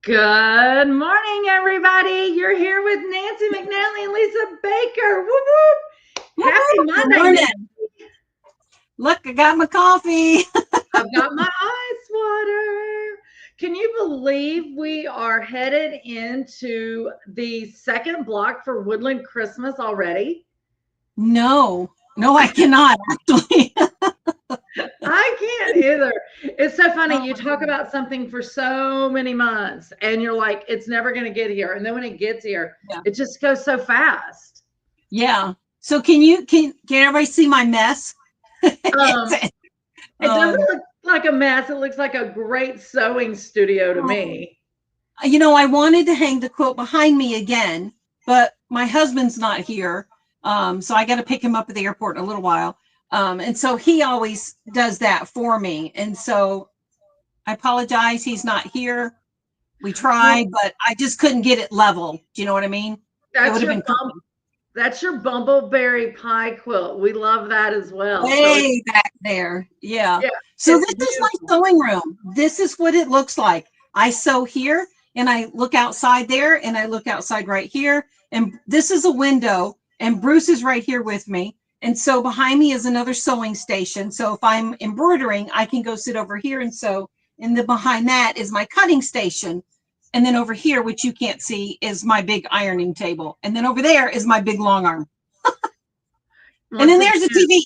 Good morning, everybody. You're here with Nancy McNally and Lisa Baker. Whoop, whoop. Happy Good Monday, morning. Nancy. Look, I got my coffee. I've got my ice water. Can you believe we are headed into the second block for Woodland Christmas already? No, I cannot actually. I can't either. It's so funny. Oh You my talk goodness. about something for so many months and you're like, it's never going to get here. And then when it gets here, Yeah. it just goes so fast. Yeah. So can everybody see my mess? Um, It's, It doesn't um, look like a mess. It looks like a great sewing studio to oh, me. I wanted to hang the quilt behind me again, but my husband's not here. So I got to pick him up at the airport in a little while. And so he always does that for me. And so I apologize. He's not here. We Well, tried, but I just couldn't get it level. Do you know what I mean? It that's would have your been bump. That's your bumbleberry pie quilt. We love that as well. So it's way back there. Yeah. yeah, So it's this is my beautiful. sewing room. This is what it looks like. I sew here and I look outside there and I look outside right here. And this is a window and Bruce is right here with me. And so behind me is another sewing station. So if I'm embroidering, I can go sit over here and sew. And then behind that is my cutting station. And then over here, which you can't see, is my big ironing table. And then over there is my big long arm. And Once then again, there's a TV.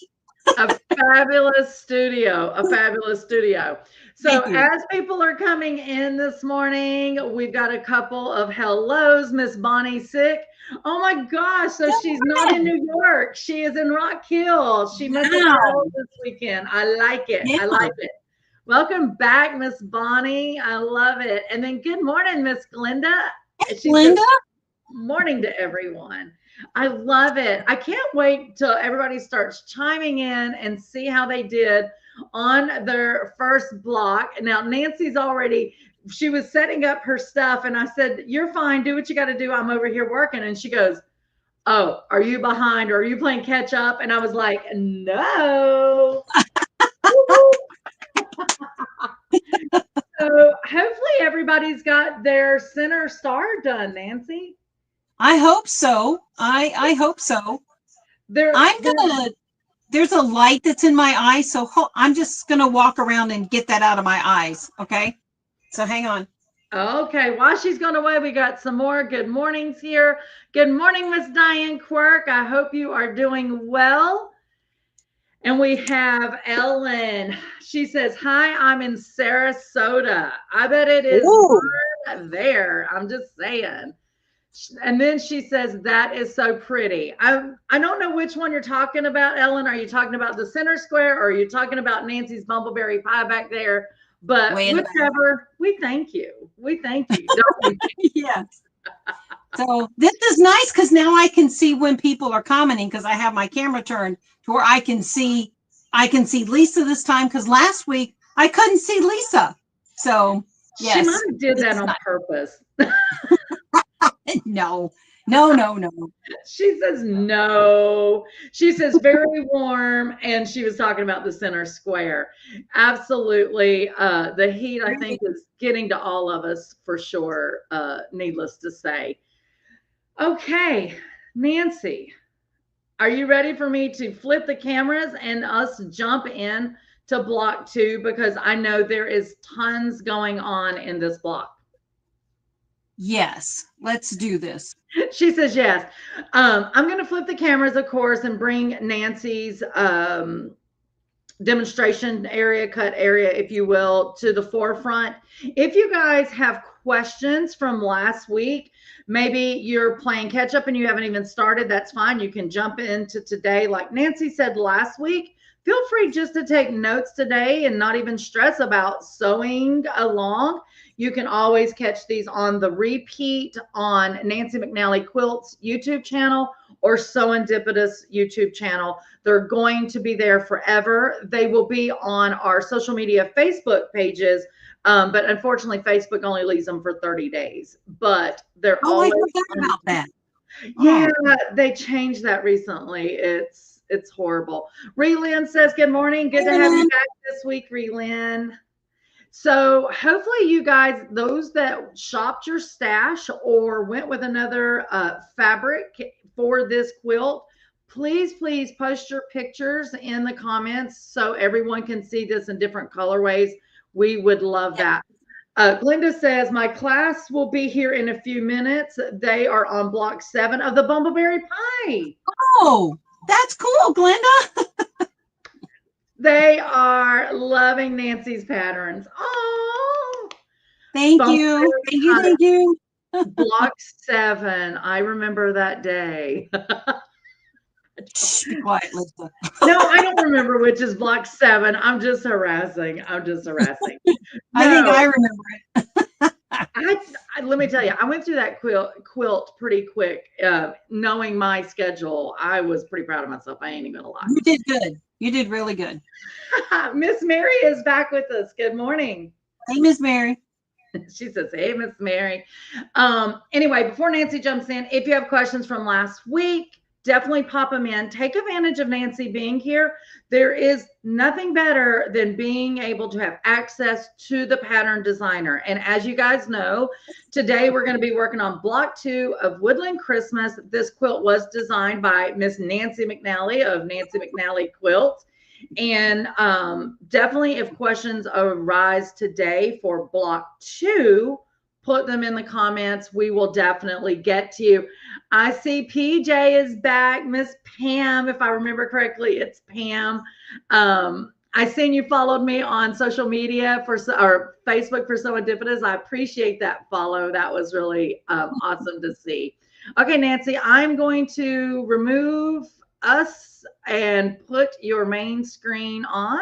a fabulous studio, a fabulous studio. So Thank you. as people are coming in this morning, we've got a couple of hellos. Miss Bonnie sick. Oh my gosh. So she's not in New York. She is in Rock Hill. She must have Wow. traveled this weekend. I like it. Yeah. I like it. Welcome back, Miss Bonnie. I love it. And then good morning, Miss Glenda. She says, Linda? morning to everyone. I love it. I can't wait till everybody starts chiming in and see how they did on their first block. Now, Nancy's already, she was setting up her stuff, and I said, you're fine. Do what you got to do. I'm over here working. And she goes, oh, are you behind or are you playing catch up? And I was like, no. So hopefully everybody's got their center star done, Nancy. I hope so. I hope so. I'm They're gonna. There's a light that's in my eye, so I'm just gonna walk around and get that out of my eyes. Okay. So hang on. okay. While she's gone away, we got some more good mornings here. Good morning, Miss Diane Quirk. I hope you are doing well. And we have Ellen. She says, hi, I'm in Sarasota. I bet it is Ooh. warm there. I'm just saying. And then she says, that is so pretty. I don't know which one you're talking about, Ellen. Are you talking about the center square or are you talking about Nancy's bumbleberry pie back there? But Way in the back. whichever, we thank you. We thank you, don't we? Yes. So this is nice because now I can see when people are commenting because I have my camera turned to where I can see. I can see Lisa this time because last week I couldn't see Lisa. So She might yes, have did this that is on nice. purpose. No, no, no, no. She says no. She says very warm, and she was talking about the center square. Absolutely. The heat, I think, is getting to all of us for sure, needless to say. Okay, Nancy, are you ready for me to flip the cameras and us jump in to block two? Because I know there is tons going on in this block. Yes, let's do this. She says yes. I'm going to flip the cameras, of course, and bring Nancy's demonstration area, cut area, if you will, to the forefront. If you guys have questions from last week, maybe you're playing catch up and you haven't even started, that's fine. You can jump into today. Like Nancy said last week, feel free just to take notes today and not even stress about sewing along. You can always catch these on the repeat on Nancy McNally Quilts YouTube channel or Sewendipitous YouTube channel. They're going to be there forever. They will be on our social media Facebook pages, but unfortunately, Facebook only leaves them for 30 days. But they're Oh, I always forgot on. about that. Yeah, Oh, they changed that recently. It's horrible. Relyn says, good morning. Good hey, to have you Lynn. back this week, Relyn. So hopefully you guys, those that shopped your stash or went with another fabric for this quilt, please post your pictures in the comments so everyone can see this in different colorways. We would love that. Glenda says, my class will be here in a few minutes. They are on block 7 of the Bumbleberry Pie. Oh, that's cool, Glenda. They are loving Nancy's patterns. Oh, Thank you. Thank you. Thank you. Block 7. I remember that day. Shh, be quiet, Lisa. No, I don't remember which is block 7. I'm just harassing. No, I think I remember it. let me tell you, I went through that quilt pretty quick. Knowing my schedule, I was pretty proud of myself. I ain't even gonna lie. You did good. You did really good. Miss Mary is back with us. Good morning. Hey, Miss Mary. She says, hey, Miss Mary. Anyway, before Nancy jumps in, if you have questions from last week, definitely pop them in. Take advantage of Nancy being here. There is nothing better than being able to have access to the pattern designer. And as you guys know, today we're going to be working on block 2 of Woodland Christmas. This quilt was designed by Miss Nancy McNally of Nancy McNally Quilts. And definitely if questions arise today for block 2, put them in the comments. We will definitely get to you. I see PJ is back. Miss Pam, if I remember correctly, it's Pam. I seen you followed me on social media or Facebook for Serendipitous. I appreciate that follow. That was really awesome to see. Okay, Nancy, I'm going to remove us and put your main screen on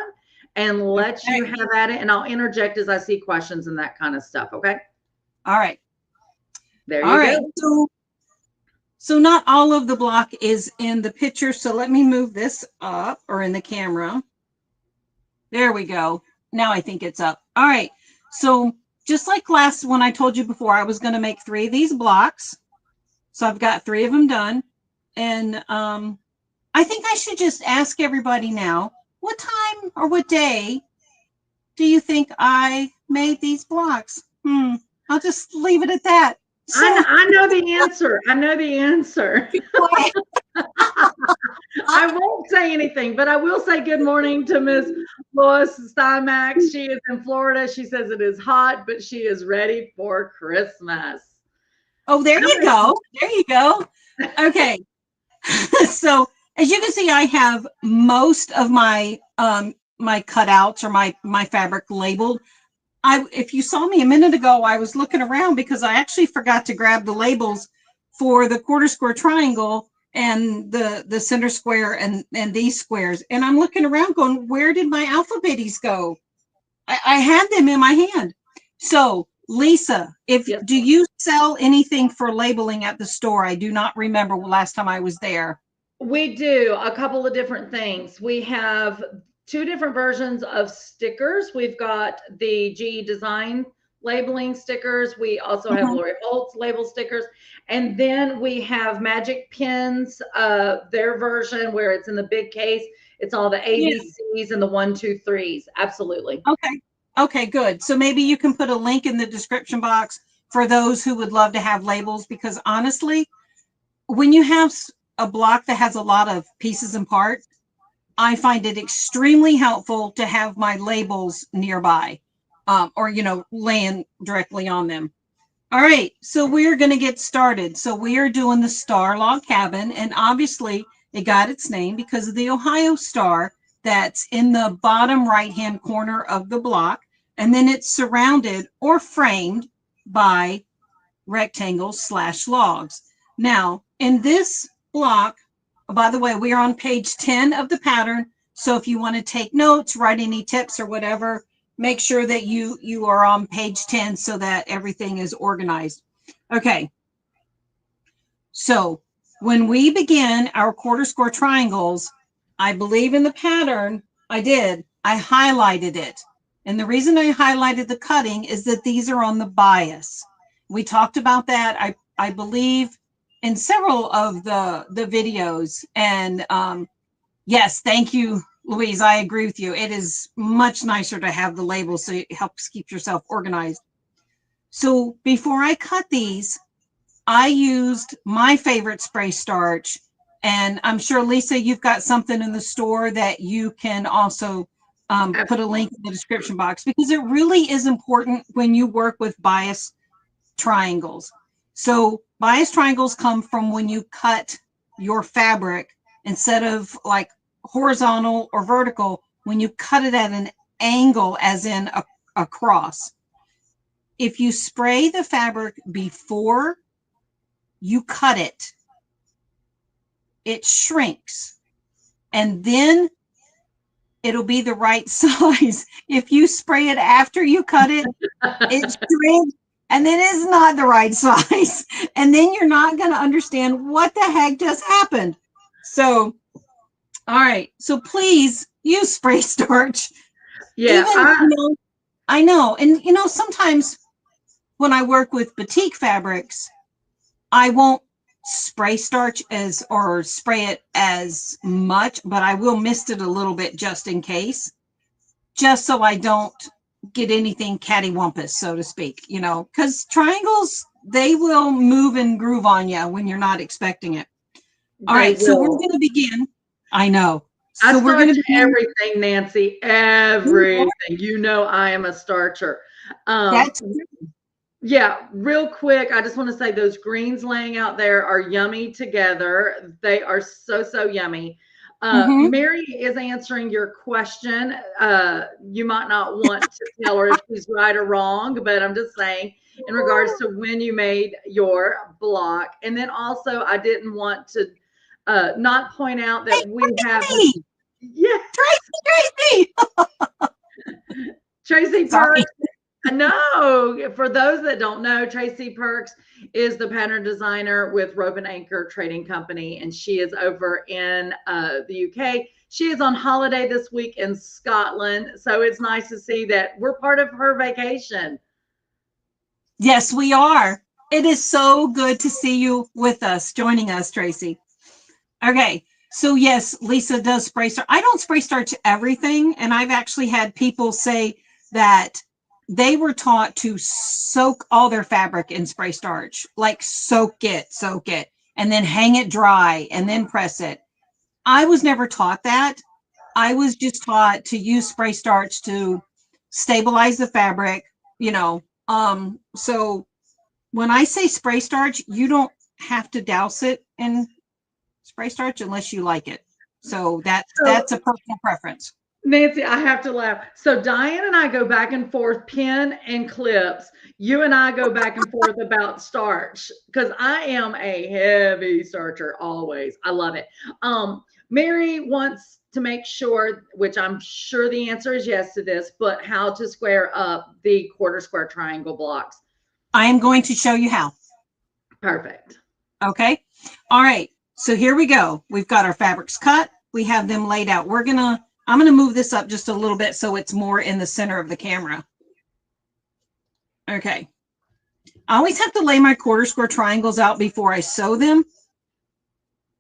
and let you have at it. And I'll interject as I see questions and that kind of stuff. Okay. All right. There you go. So not all of the block is in the picture. So let me move this up or in the camera. There we go. Now I think it's up. All right. So just like when I told you before, I was going to make 3 of these blocks. So I've got 3 of them done. And I think I should just ask everybody now, what time or what day do you think I made these blocks? I'll just leave it at that. So, I know the answer. I know the answer. I won't say anything, but I will say good morning to Miss Lois Steinmax. She is in Florida. She says it is hot, but she is ready for Christmas. Oh, there you go. There you go. Okay. So as you can see, I have most of my my cutouts or my fabric labeled. If you saw me a minute ago, I was looking around because I actually forgot to grab the labels for the quarter square triangle and the center square and these squares. And I'm looking around going, where did my alphabetties go? I had them in my hand. So Lisa, do you sell anything for labeling at the store? I do not remember last time I was there. We do a couple of different things. We have 2 different versions of stickers. We've got the GE Design labeling stickers. We also have Lori Holtz label stickers. And then we have Magic Pins, their version where it's in the big case. It's all the ABCs and the 1, 2, 3s. Absolutely. Okay. Okay, good. So maybe you can put a link in the description box for those who would love to have labels, because honestly, when you have a block that has a lot of pieces and parts, I find it extremely helpful to have my labels nearby, or, laying directly on them. All right, so we're going to get started. So we are doing the Star Log Cabin, and obviously it got its name because of the Ohio star that's in the bottom right-hand corner of the block, and then it's surrounded or framed by rectangles/logs. Now, in this block, by the way, we are on page 10 of the pattern. So if you want to take notes, write any tips or whatever, make sure that you are on page 10 so that everything is organized. Okay. So when we begin our quarter square triangles, I believe in the pattern, I highlighted it. And the reason I highlighted the cutting is that these are on the bias. We talked about that, I believe, in several of the videos. And yes, thank you, Louise, I agree with you. It is much nicer to have the label so it helps keep yourself organized. So before I cut these, I used my favorite spray starch. And I'm sure, Lisa, you've got something in the store that you can also put a link in the description box, because it really is important when you work with bias triangles. So bias triangles come from when you cut your fabric, instead of like horizontal or vertical, when you cut it at an angle, as in a cross. If you spray the fabric before you cut it, it shrinks, and then it'll be the right size. If you spray it after you cut it, it shrinks, and then it's not the right size. And then you're not going to understand what the heck just happened. So, all right. So please use spray starch. Yeah, Even, I know. And, sometimes when I work with batik fabrics, I won't spray starch or spray it as much, but I will mist it a little bit just in case, just so I don't get anything cattywampus, so to speak, because triangles, they will move and groove on you when you're not expecting it. All right, so we're going to begin. I know. I So we're going starch to begin. everything, Nancy. Everything. I am a starcher. That's Yeah, real quick, I just want to say those greens laying out there are yummy together. They are so, so yummy. Mary is answering your question. You might not want to tell her if she's right or wrong, but I'm just saying in regards to when you made your block. And then also, I didn't want to not point out that we have. Yeah, Tracy. Tracy Sorry. Perks. No, for those that don't know, Tracy Perks is the pattern designer with Rope and Anchor Trading Company, and she is over in the UK. She is on holiday this week in Scotland, so it's nice to see that we're part of her vacation. Yes, we are. It is so good to see you with us, joining us, Tracy. Okay. So yes, Lisa does spray starch. I don't spray starch everything. And I've actually had people say that they were taught to soak all their fabric in spray starch, like soak it, and then hang it dry and then press it. I was never taught that. I was just taught to use spray starch to stabilize the fabric, So when I say spray starch, you don't have to douse it in spray starch unless you like it. So that's a personal preference. Nancy, I have to laugh. So Diane and I go back and forth, pen and clips. You and I go back and forth about starch because I am a heavy starcher always. I love it. Mary wants to make sure, which I'm sure the answer is yes to this, but how to square up the quarter square triangle blocks. I am going to show you how. Perfect. Okay. All right. So here we go. We've got our fabrics cut. We have them laid out. I'm going to move this up just a little bit so it's more in the center of the camera. Okay. I always have to lay my quarter square triangles out before I sew them,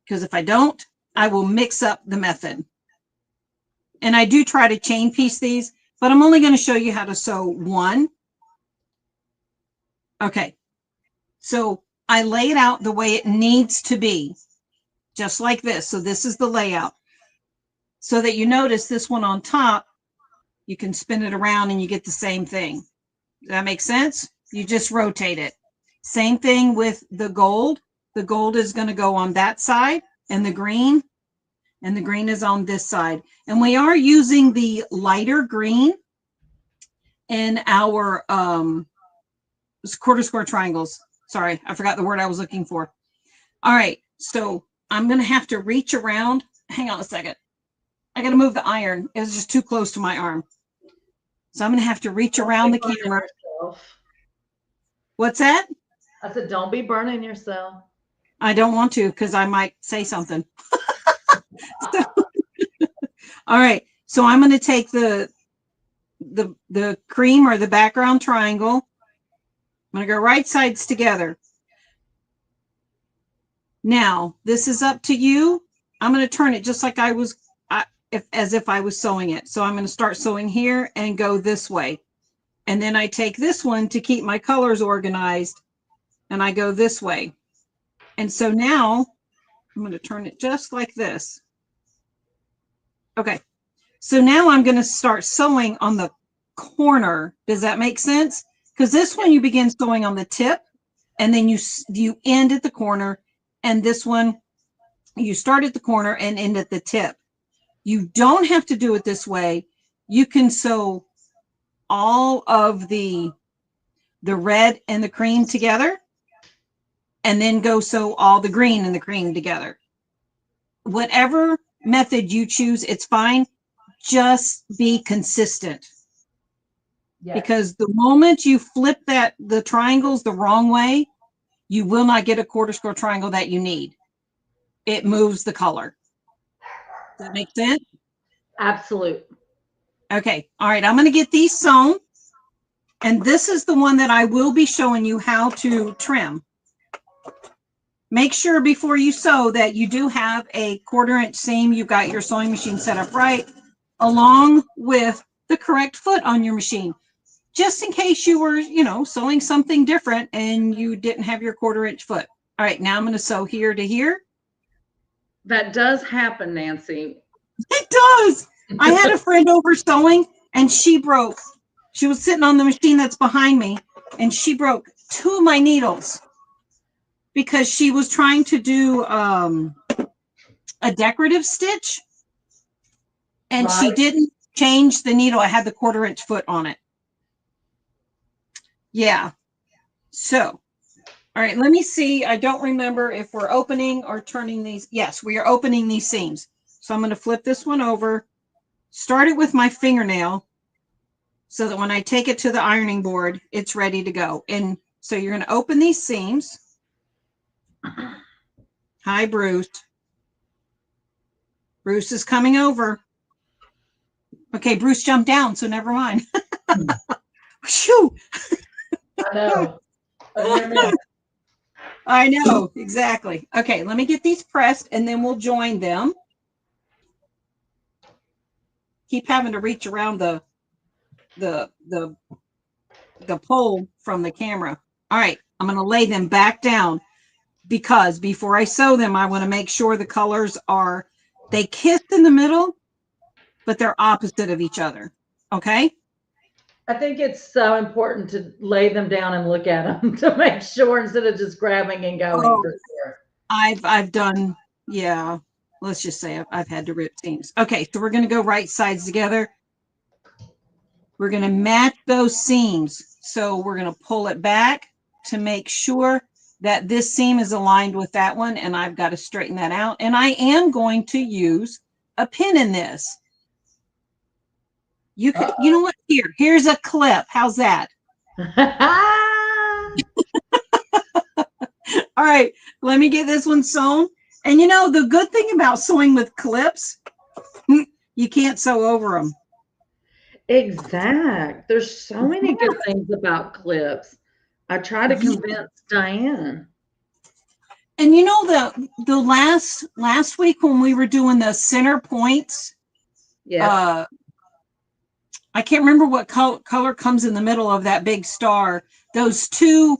because if I don't, I will mix up the method. And I do try to chain piece these, but I'm only going to show you how to sew one. Okay. So I lay it out the way it needs to be, just like this. So this is the layout. So that you notice this one on top, you can spin it around and you get the same thing. Does that make sense? You just rotate it. Same thing with the gold. The gold is going to go on that side, and the green is on this side. And we are using the lighter green in our quarter square triangles. Sorry, I forgot the word I was looking for. All right, so I'm going to have to reach around. Hang on a second. I got to move the iron. It was just too close to my arm. So I'm going to have to reach around the camera. What's that? I said, don't be burning yourself. I don't want to, because I might say something. All right. So I'm going to take the cream or the background triangle. I'm going to go right sides together. Now, this is up to you. I'm going to turn it just like as if I was sewing it. So I'm going to start sewing here and go this way. And then I take this one to keep my colors organized, and I go this way. And so now I'm going to turn it just like this. Okay. So now I'm going to start sewing on the corner. Does that make sense? Because this one you begin sewing on the tip, and then you end at the corner, and this one you start at the corner and end at the tip. You don't have to do it this way. You can sew all of the red and the cream together, and then go sew all the green and the cream together. Whatever method you choose, it's fine. Just be consistent. Yes. Because the moment you flip the triangles the wrong way, you will not get a quarter square triangle that you need. It moves the color. Does that make sense? Absolutely. Okay. All right. I'm going to get these sewn. And this is the one that I will be showing you how to trim. Make sure before you sew that you do have a 1/4 inch seam. You've got your sewing machine set up right, along with the correct foot on your machine. Just in case you were, sewing something different and you didn't have your 1/4 inch foot. All right, now I'm going to sew here to here. That does happen, Nancy. It does. I had a friend over sewing, and she was sitting on the machine that's behind me, and she broke 2 of my needles because she was trying to do a decorative stitch, and she didn't change the needle. I had the 1/4 inch foot on it. Yeah. So, all right, let me see. I don't remember if we're opening or turning these. Yes, we are opening these seams. So I'm going to flip this one over, start it with my fingernail so that when I take it to the ironing board, it's ready to go. And so you're going to open these seams. Hi, Bruce. Bruce is coming over. Okay, Bruce jumped down, so never mind. Shoo! I know. I know, exactly. Okay, let me get these pressed, and then we'll join them. Keep having to reach around the pole from the camera. All right, I'm going to lay them back down because before I sew them, I want to make sure the colors they kiss in the middle, but they're opposite of each other. Okay? I think it's so important to lay them down and look at them to make sure instead of just grabbing and going. Oh, for sure. I've done, yeah. Let's just say I've had to rip seams. Okay, so we're going to go right sides together. We're going to match those seams. So we're going to pull it back to make sure that this seam is aligned with that one, and I've got to straighten that out. And I am going to use a pin in this. You know what? Here's a clip. How's that? All right, let me get this one sewn. And the good thing about sewing with clips, you can't sew over them. Exact. There's so many good things about clips. I try to convince Diane. And the last week when we were doing the center points, yeah. I can't remember what color comes in the middle of that big star. Those 2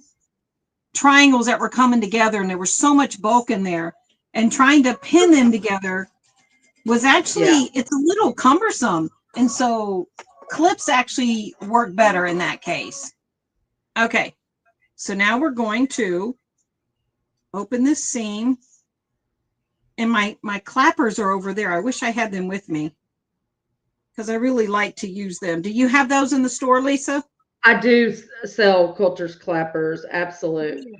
triangles that were coming together, and there was so much bulk in there, and trying to pin them together was actually, it's a little cumbersome. And so clips actually work better in that case. Okay. So now we're going to open this seam, and my clappers are over there. I wish I had them with me because I really like to use them. Do you have those in the store, Lisa? I do sell quilters clappers. Absolutely. Yeah.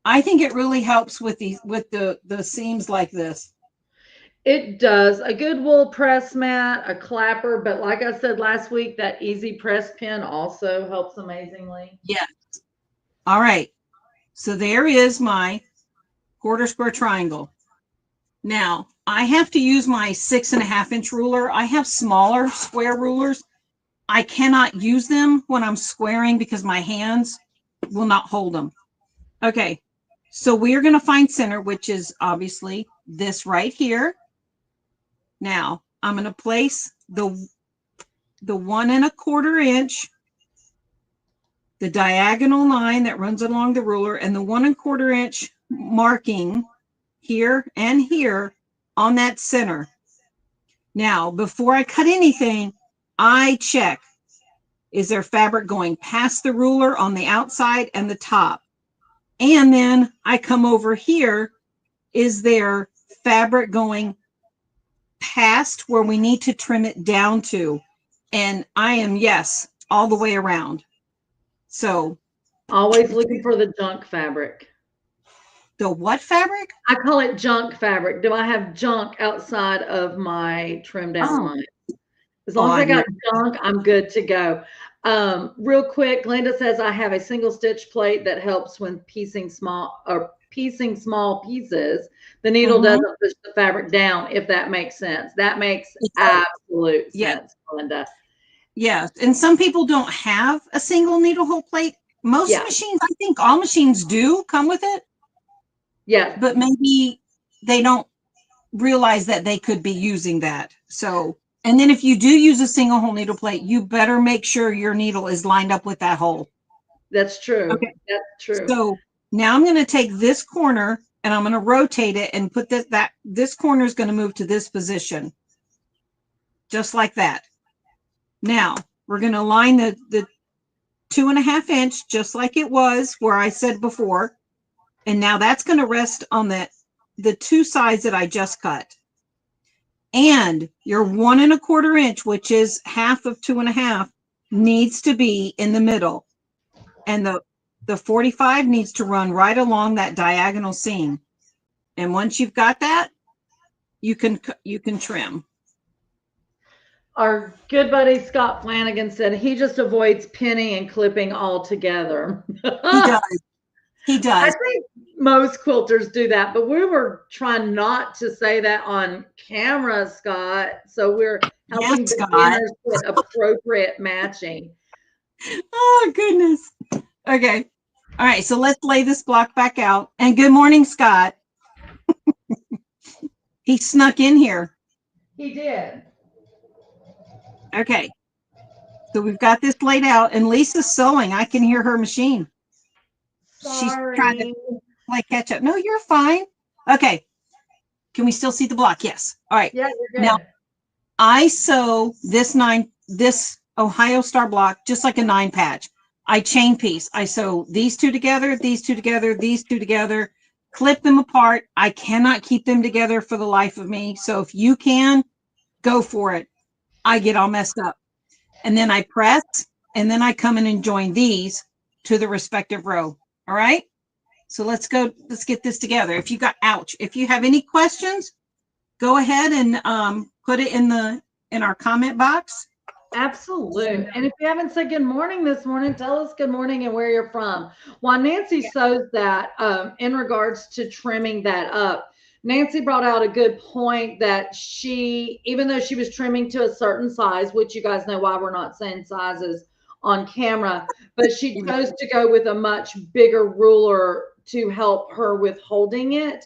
I think it really helps with the seams like this. It does. A good wool press mat, a clapper, but like I said last week, that easy press pin also helps amazingly. Yes. All right. So there is my 1/4 square triangle. Now I have to use my 6.5 inch ruler. I have smaller square rulers. I cannot use them when I'm squaring because my hands will not hold them. Okay. So we are going to find center, which is obviously this right here. Now I'm going to place the 1 1/4 inch, the diagonal line that runs along the ruler, and the 1 1/4 inch marking here and here on that center. Now, before I cut anything, I check, is there fabric going past the ruler on the outside and the top? And then I come over here, is there fabric going past where we need to trim it down to? And I am, yes, all the way around. So always looking for the junk fabric. the what fabric? I call it junk fabric. Do I have junk outside of my trim down line? As long as I got junk, I'm good to go. Real quick, Glenda says I have a single stitch plate that helps when piecing small pieces. The needle doesn't push the fabric down, if that makes sense. That makes absolute sense, Glenda. Yeah, and some people don't have a single needle hole plate. Most machines, I think all machines do come with it. Yeah. But maybe they don't realize that they could be using that. So, and then if you do use a single hole needle plate, you better make sure your needle is lined up with that hole. That's true. Okay. That's true. So now I'm going to take this corner and I'm going to rotate it and put this corner is going to move to this position. Just like that. Now we're going to line the 2 1/2 inch, just like it was where I said before. And now that's going to rest on the two sides that I just cut. And your 1 1/4 inch, which is half of 2 1/2, needs to be in the middle. And the 45 needs to run right along that diagonal seam. And once you've got that, you can trim. Our good buddy Scott Flanagan said he just avoids pinning and clipping altogether. He does. He does. I think most quilters do that, but we were trying not to say that on camera, Scott. So we're helping beginners with appropriate matching. Oh, goodness. Okay. All right. So let's lay this block back out. And good morning, Scott. He snuck in here. He did. Okay. So we've got this laid out, and Lisa's sewing. I can hear her machine. Sorry. She's trying to play catch up. No, you're fine. Okay. Can we still see the block? Yes. All right. Yeah, you're good. Now, I sew this Ohio Star block just like a 9 patch. I chain piece. I sew these two together, these two together, these two together, clip them apart. I cannot keep them together for the life of me. So if you can, go for it. I get all messed up. And then I press, and then I come in and join these to the respective row. All right. So let's get this together. If you have any questions, go ahead and put it in our comment box. Absolutely. And if you haven't said good morning this morning, tell us good morning and where you're from. While Nancy sews that, in regards to trimming that up, Nancy brought out a good point that even though she was trimming to a certain size, which you guys know why we're not saying sizes on camera, but she chose to go with a much bigger ruler to help her with holding it.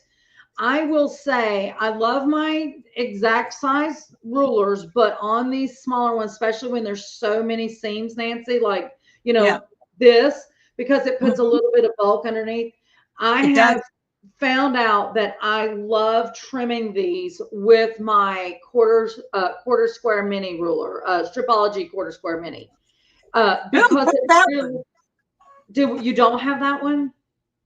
I will say I love my exact size rulers, but on these smaller ones, especially when there's so many seams, Nancy, like, this, because it puts a little bit of bulk underneath. I have found out that I love trimming these with my quarter square mini ruler, Stripology quarter square mini. Because you don't have that one?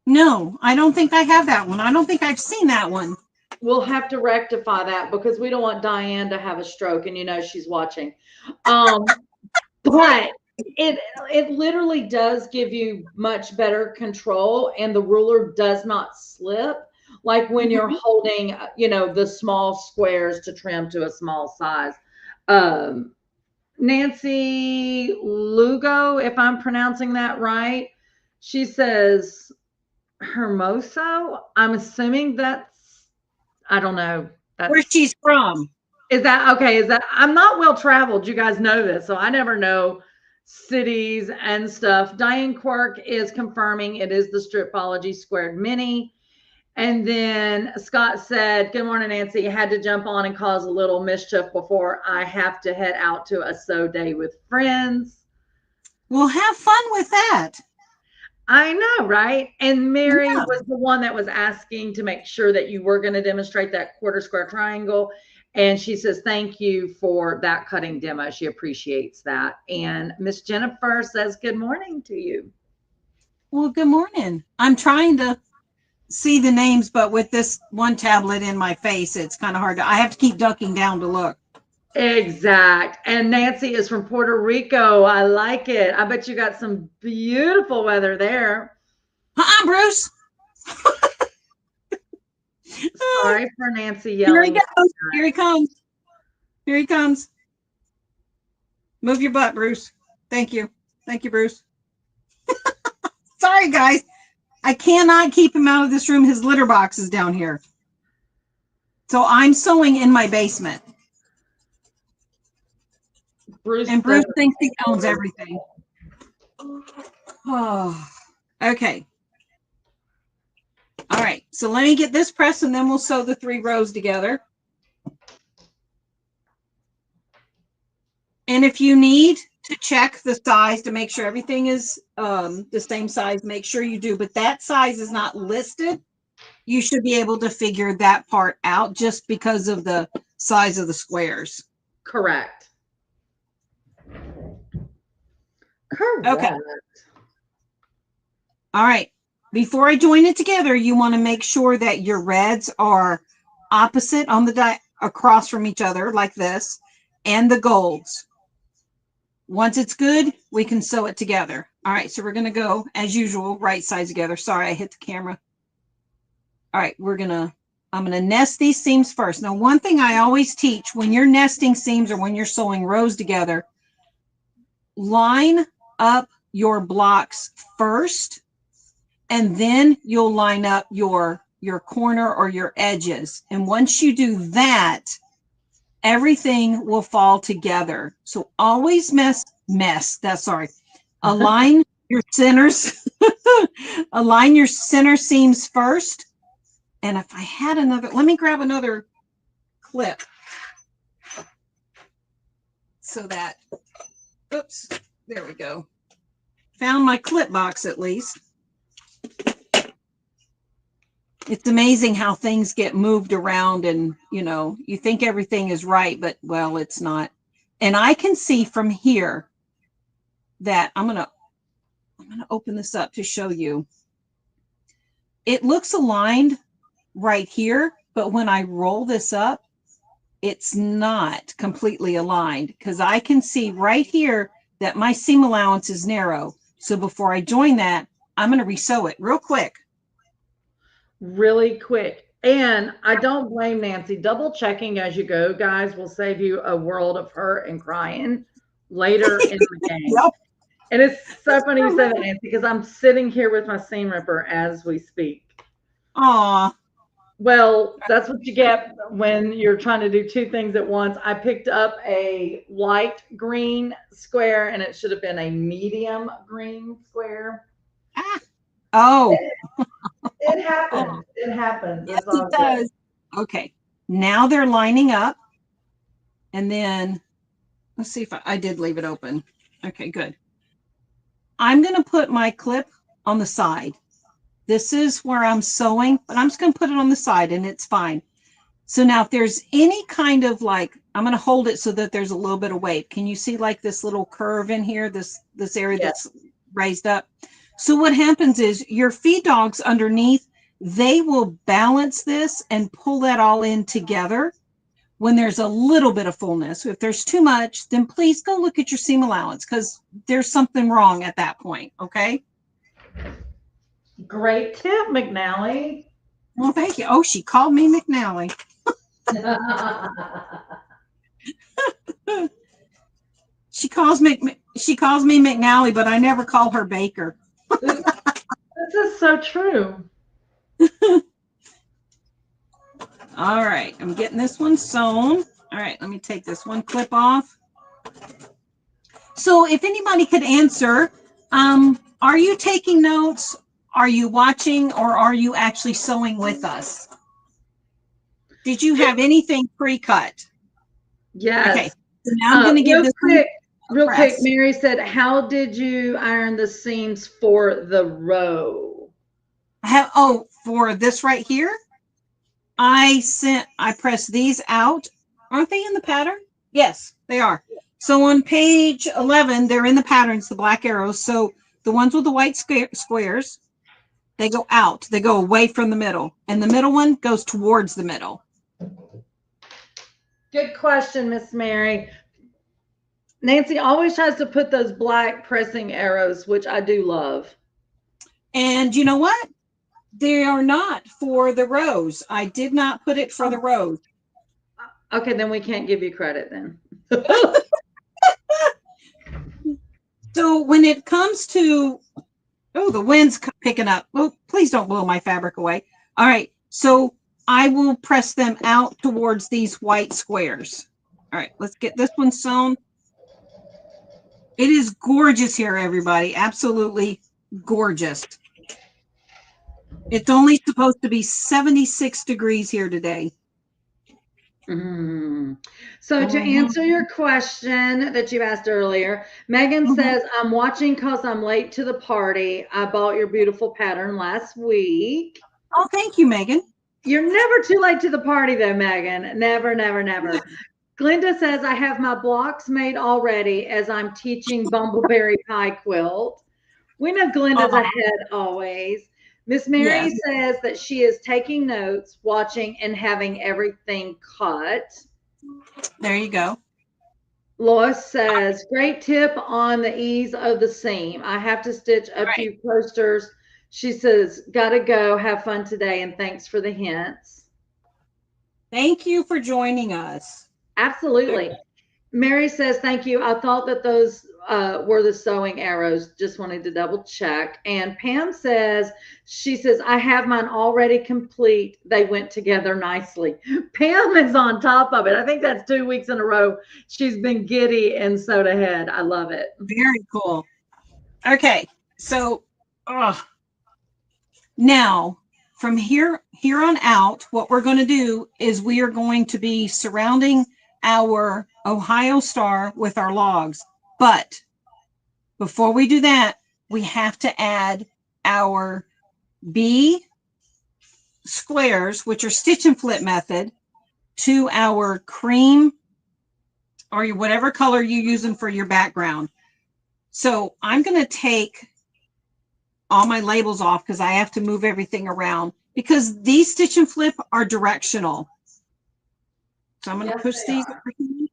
No, I don't think I have that one. I don't think I've seen that one. We'll have to rectify that because we don't want Diane to have a stroke, and she's watching. But it literally does give you much better control, and the ruler does not slip like when you're holding, the small squares to trim to a small size. Nancy Lugo, if I'm pronouncing that right, she says Hermoso. I'm assuming I don't know. Where she's from. Is that okay? I'm not well traveled. You guys know this, so I never know cities and stuff. Diane Quirk is confirming it is the Stripology Squared Mini. And then Scott said, "Good morning, Nancy. I had to jump on and cause a little mischief before I have to head out to a sew day with friends." Well, have fun with that. I know, right? And Mary Yeah. was the one that was asking to make sure that you were going to demonstrate that quarter square triangle. And she says, "Thank you for that cutting demo." She appreciates that. And Miss Jennifer says, "Good morning to you." Well, good morning. I'm trying to see the names, but with this one tablet in my face, it's kind of hard to, I have to keep ducking down to look. Exact. And Nancy is from Puerto Rico. I like it. I bet you got some beautiful weather there. Bruce. Sorry for Nancy Here he yelling. goes. Here he comes. Here he comes. Move your butt, Bruce. Thank you. Thank you, Bruce. Sorry, guys. I cannot keep him out of this room. His litter box is down here. So I'm sewing in my basement. And Bruce thinks he owns everything. Oh, okay. All right. So let me get this pressed and then we'll sew the 3 rows together. And if you need to check the size to make sure everything is the same size, make sure you do. But that size is not listed. You should be able to figure that part out just because of the size of the squares. Correct. Okay. All right. Before I join it together, you want to make sure that your reds are opposite on the across from each other like this, and the golds. Once it's good, we can sew it together. All right. So we're going to go, as usual, right sides together. Sorry, I hit the camera. All right. I'm going to nest these seams first. Now, one thing I always teach when you're nesting seams or when you're sewing rows together, line up your blocks first, and then you'll line up your corner or your edges. And once you do that, everything will fall together. So always align your centers, align your center seams first. And if I had another, let me grab another clip so that, oops, there we go. Found my clip box at least. It's amazing how things get moved around and, you think everything is right, but well, it's not. And I can see from here that I'm going to open this up to show you. It looks aligned right here, but when I roll this up, it's not completely aligned because I can see right here that my seam allowance is narrow. So before I join that, I'm going to resew it real quick. Really quick. And I don't blame Nancy. Double checking as you go, guys, will save you a world of hurt and crying later in the game. Yep. And it's so funny you said that, Nancy, because I'm sitting here with my seam ripper as we speak. Aw. Well, that's what you get when you're trying to do 2 things at once. I picked up a light green square, and it should have been a medium green square. Ah. Oh. It happens. It happens. Yes, it does. Okay. Now they're lining up. And then let's see if I did leave it open. Okay, good. I'm going to put my clip on the side. This is where I'm sewing, but I'm just going to put it on the side and it's fine. So now if there's any kind of I'm going to hold it so that there's a little bit of weight. Can you see like this little curve in here, this area that's raised up? So what happens is your feed dogs underneath, they will balance this and pull that all in together when there's a little bit of fullness. If there's too much, then please go look at your seam allowance because there's something wrong at that point, okay? Great tip, McNally. Well, thank you. Oh, she called me McNally. She calls me McNally, but I never call her Baker. This is so true. All right, I'm getting this one sewn. All right, let me take this one clip off. So if anybody could answer, are you taking notes are you watching or are you actually sewing with us? Did you have anything pre-cut? Okay, Yes. so now I'm going to give this one a Real quick, press. Mary said, how did you iron the seams for the row? For this right here, I pressed these out. Aren't they in the pattern? Yes, they are. So on page 11, they're in the patterns, the black arrows. So the ones with the white squares, they go out. They go away from the middle. And the middle one goes towards the middle. Good question, Miss Mary. Nancy always tries to put those black pressing arrows, which I do love. And you know what? They are not for the rows. I did not put it for the rows. Okay, then we can't give you credit then. So when it comes to, oh, the wind's picking up. Oh, please don't blow my fabric away. All right. So I will press them out towards these white squares. All right, let's get this one sewn. It is gorgeous here, everybody. Absolutely gorgeous. It's only supposed to be 76 degrees here today. So to answer your question that you asked earlier, Megan says, I'm watching because I'm late to the party. I bought your beautiful pattern last week. Oh, thank you, Megan. You're never too late to the party though, Megan. Never, never, never. Glenda says, I have my blocks made already as I'm teaching Bumbleberry Pie Quilt. We know Glenda's ahead always. Miss Mary says that she is taking notes, watching, and having everything cut. There you go. Lois says, great tip on the ease of the seam. I have to stitch a few posters. She says, gotta go. Have fun today, and thanks for the hints. Thank you for joining us. Absolutely. Mary says, thank you. I thought that those were the sewing arrows. Just wanted to double check. And Pam says, she says, I have mine already complete. They went together nicely. Pam is on top of it. I think that's 2 weeks in a row. She's been giddy and sewed ahead. I love it. Very cool. Okay. So now from here on out, what we're going to do is we are going to be surrounding our Ohio star with our logs. But before we do that, we have to add our B squares, which are stitch and flip method, to our cream or whatever color you're using for your background. So I'm going to take all my labels off because I have to move everything around because these stitch and flip are directional. So I'm going to push these over here.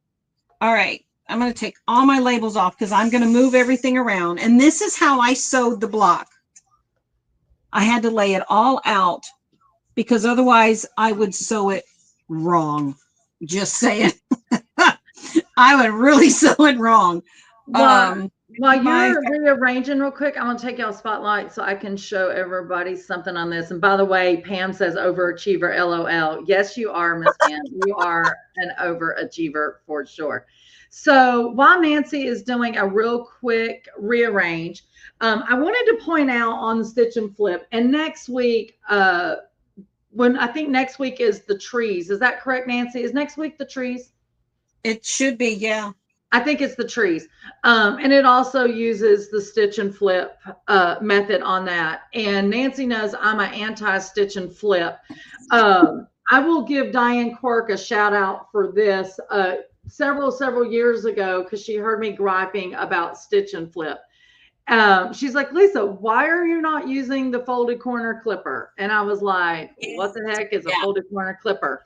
All right. I'm going to take all my labels off because I'm going to move everything around. And this is how I sewed the block. I had to lay it all out because otherwise I would sew it wrong. Just saying. I would really sew it wrong. While you're rearranging real quick, I'm going to take y'all spotlight so I can show everybody something on this. And by the way, Pam says overachiever, LOL. Yes, you are, Miss Pam. You are an overachiever for sure. So while Nancy is doing a real quick rearrange, I wanted to point out on the stitch and flip. And next week, I think next week is the trees. Is that correct, Nancy? Is next week the trees? It should be, yeah. I think it's the trees. And it also uses the stitch and flip method on that. And Nancy knows I'm an anti-stitch and flip. I will give Diane Quirk a shout out for this several years ago because she heard me griping about stitch and flip. She's like, Lisa, why are you not using the folded corner clipper? And I was like, what the heck is a folded corner clipper?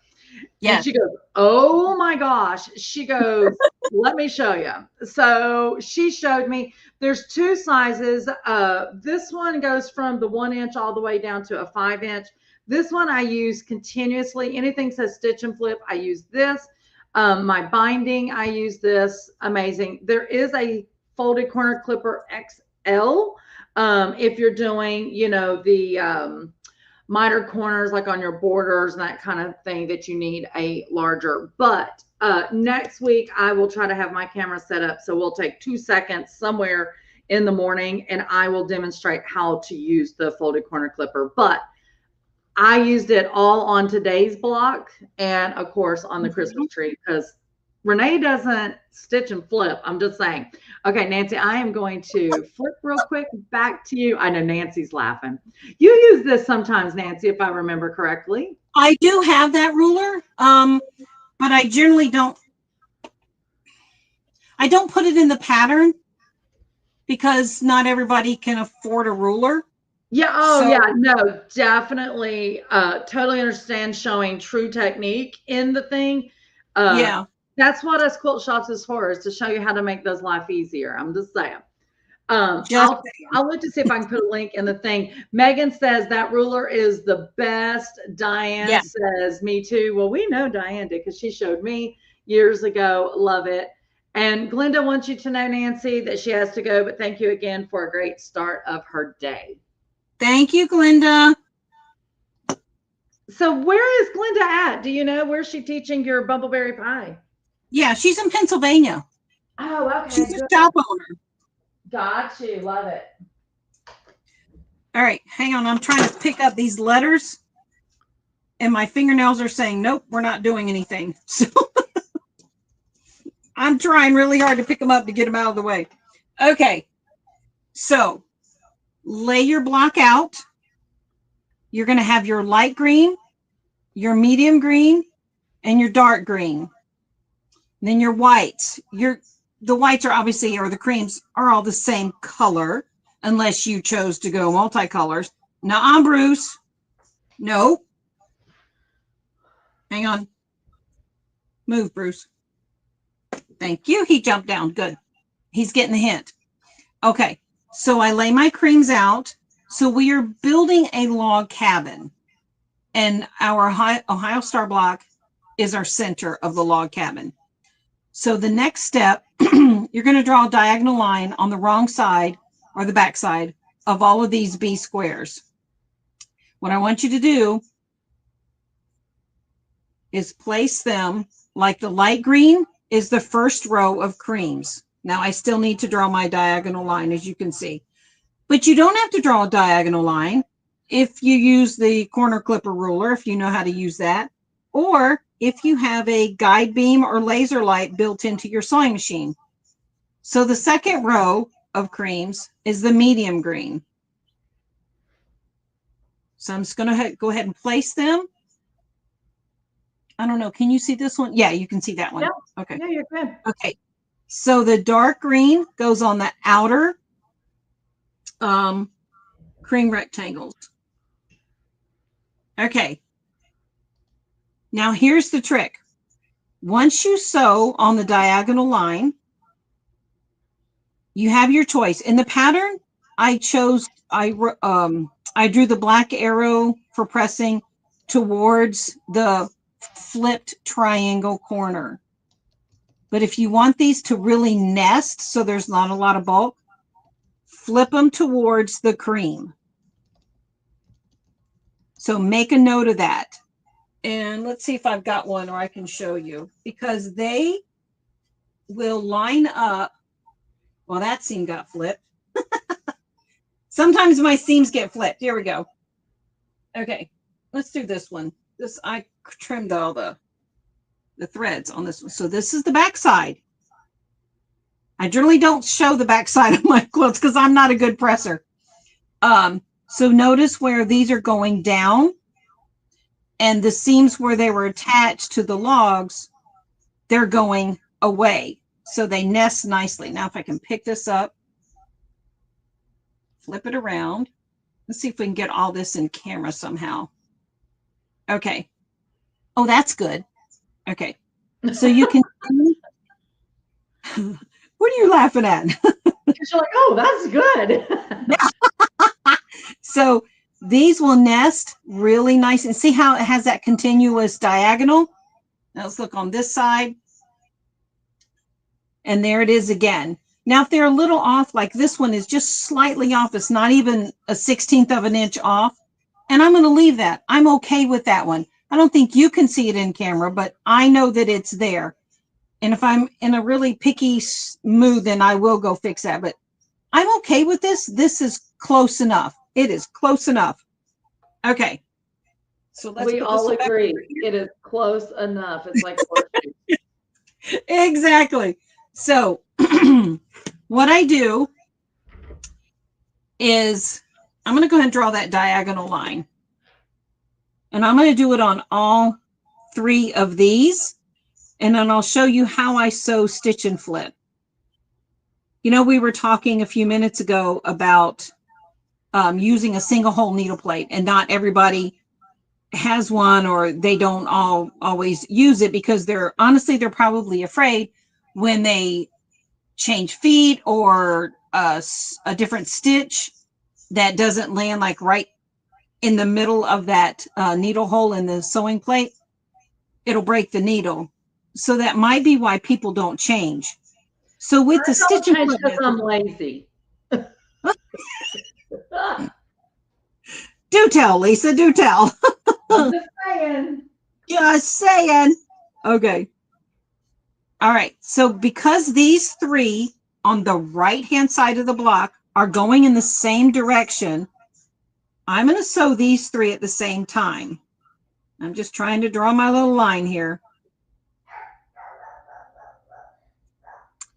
Yeah. And she goes, oh my gosh. She goes, let me show you. So she showed me there's two sizes. This one goes from the 1 inch all the way down to a 5 inch. This one I use continuously. Anything says stitch and flip, I use this. My binding, I use this. Amazing. There is a folded corner clipper XL. If you're doing, the miter corners like on your borders and that kind of thing that you need a larger. But next week I will try to have my camera set up so we'll take 2 seconds somewhere in the morning and I will demonstrate how to use the folded corner clipper. But I used it all on today's block and of course on the Christmas tree because Renee doesn't stitch and flip. I'm just saying. Okay, Nancy, I am going to flip real quick back to you. I know Nancy's laughing. You use this sometimes, Nancy, if I remember correctly. I do have that ruler, but I generally don't. I don't put it in the pattern because not everybody can afford a ruler. Yeah, oh yeah, no, definitely. Totally understand showing true technique in the thing. Yeah. That's what us quilt shops is for, is to show you how to make those life easier. I'm just saying. Just I'll look to see if I can put a link in the thing. Megan says that ruler is the best. Diane says, me too. Well, we know Diane did because she showed me years ago. Love it. And Glenda wants you to know, Nancy, that she has to go, but thank you again for a great start of her day. Thank you, Glenda. So where is Glenda at? Do you know where's she teaching your bumbleberry pie? Yeah, she's in Pennsylvania. Oh, okay. She's a shop owner. Got you. Love it. All right, hang on. I'm trying to pick up these letters, and my fingernails are saying, nope, we're not doing anything. So I'm trying really hard to pick them up to get them out of the way. Okay, so lay your block out. You're going to have your light green, your medium green, and your dark green. Then your whites. The whites are obviously, or the creams are all the same color, unless you chose to go multicolors. Now, Bruce. No. Hang on. Move, Bruce. Thank you. He jumped down. Good. He's getting the hint. Okay. So I lay my creams out. So we are building a log cabin. And our Ohio Star block is our center of the log cabin. So the next step, you're going to draw a diagonal line on the wrong side or the back side of all of these B squares. What I want you to do is place them like the light green is the first row of creams. Now I still need to draw my diagonal line, as you can see. But you don't have to draw a diagonal line if you use the corner clipper ruler, if you know how to use that, or if you have a guide beam or laser light built into your sewing machine. So the second row of creams is the medium green. So I'm just going to go ahead and place them. I don't know. Can you see this one? Yeah, you can see that one. Yeah. Okay. Yeah, you're good. Okay. So the dark green goes on the outer cream rectangles. Okay. Now here's the trick. Once you sew on the diagonal line, you have your choice. In the pattern, I drew the black arrow for pressing towards the flipped triangle corner. But if you want these to really nest, so there's not a lot of bulk, flip them towards the cream. So make a note of that. And let's see if I've got one or I can show you, because they will line up. Well, that seam got flipped. Sometimes my seams get flipped. Here we go. Okay, let's do this one. I trimmed all the threads on this one. So this is the back side. I generally don't show the back side of my quilts because I'm not a good presser. So notice where these are going down, and the seams where they were attached to the logs, they're going away. So they nest nicely. Now, if I can pick this up, flip it around. Let's see if we can get all this in camera somehow. Okay. Oh, that's good. Okay. So you can what are you laughing at? Because you're like, oh, that's good. So these will nest really nice. And see how it has that continuous diagonal? Now let's look on this side. And there it is again. Now, if they're a little off, like this one is just slightly off, it's not even a 1/16 of an inch off. And I'm going to leave that. I'm okay with that one. I don't think you can see it in camera, but I know that it's there. And if I'm in a really picky mood, then I will go fix that. But I'm okay with this. This is close enough. It is close enough. Okay. So let's We put this all one back over agree here. it is close enough. It's like horseshoes. Exactly. So what I do is I'm going to go ahead and draw that diagonal line. And I'm going to do it on all 3 of these. And then I'll show you how I sew, stitch, and flip. You know, we were talking a few minutes ago about using a single hole needle plate, and not everybody has one, or they don't always use it because they're probably afraid when they change feet or a different stitch that doesn't land like right in the middle of that needle hole in the sewing plate, it'll break the needle. So that might be why people don't change. So with the I don't stitch and change flip because I'm method, lazy. do tell, Lisa, do tell. I'm just saying. Just saying. Okay. All right. So because these 3 on the right-hand side of the block are going in the same direction, I'm going to sew these 3 at the same time. I'm just trying to draw my little line here.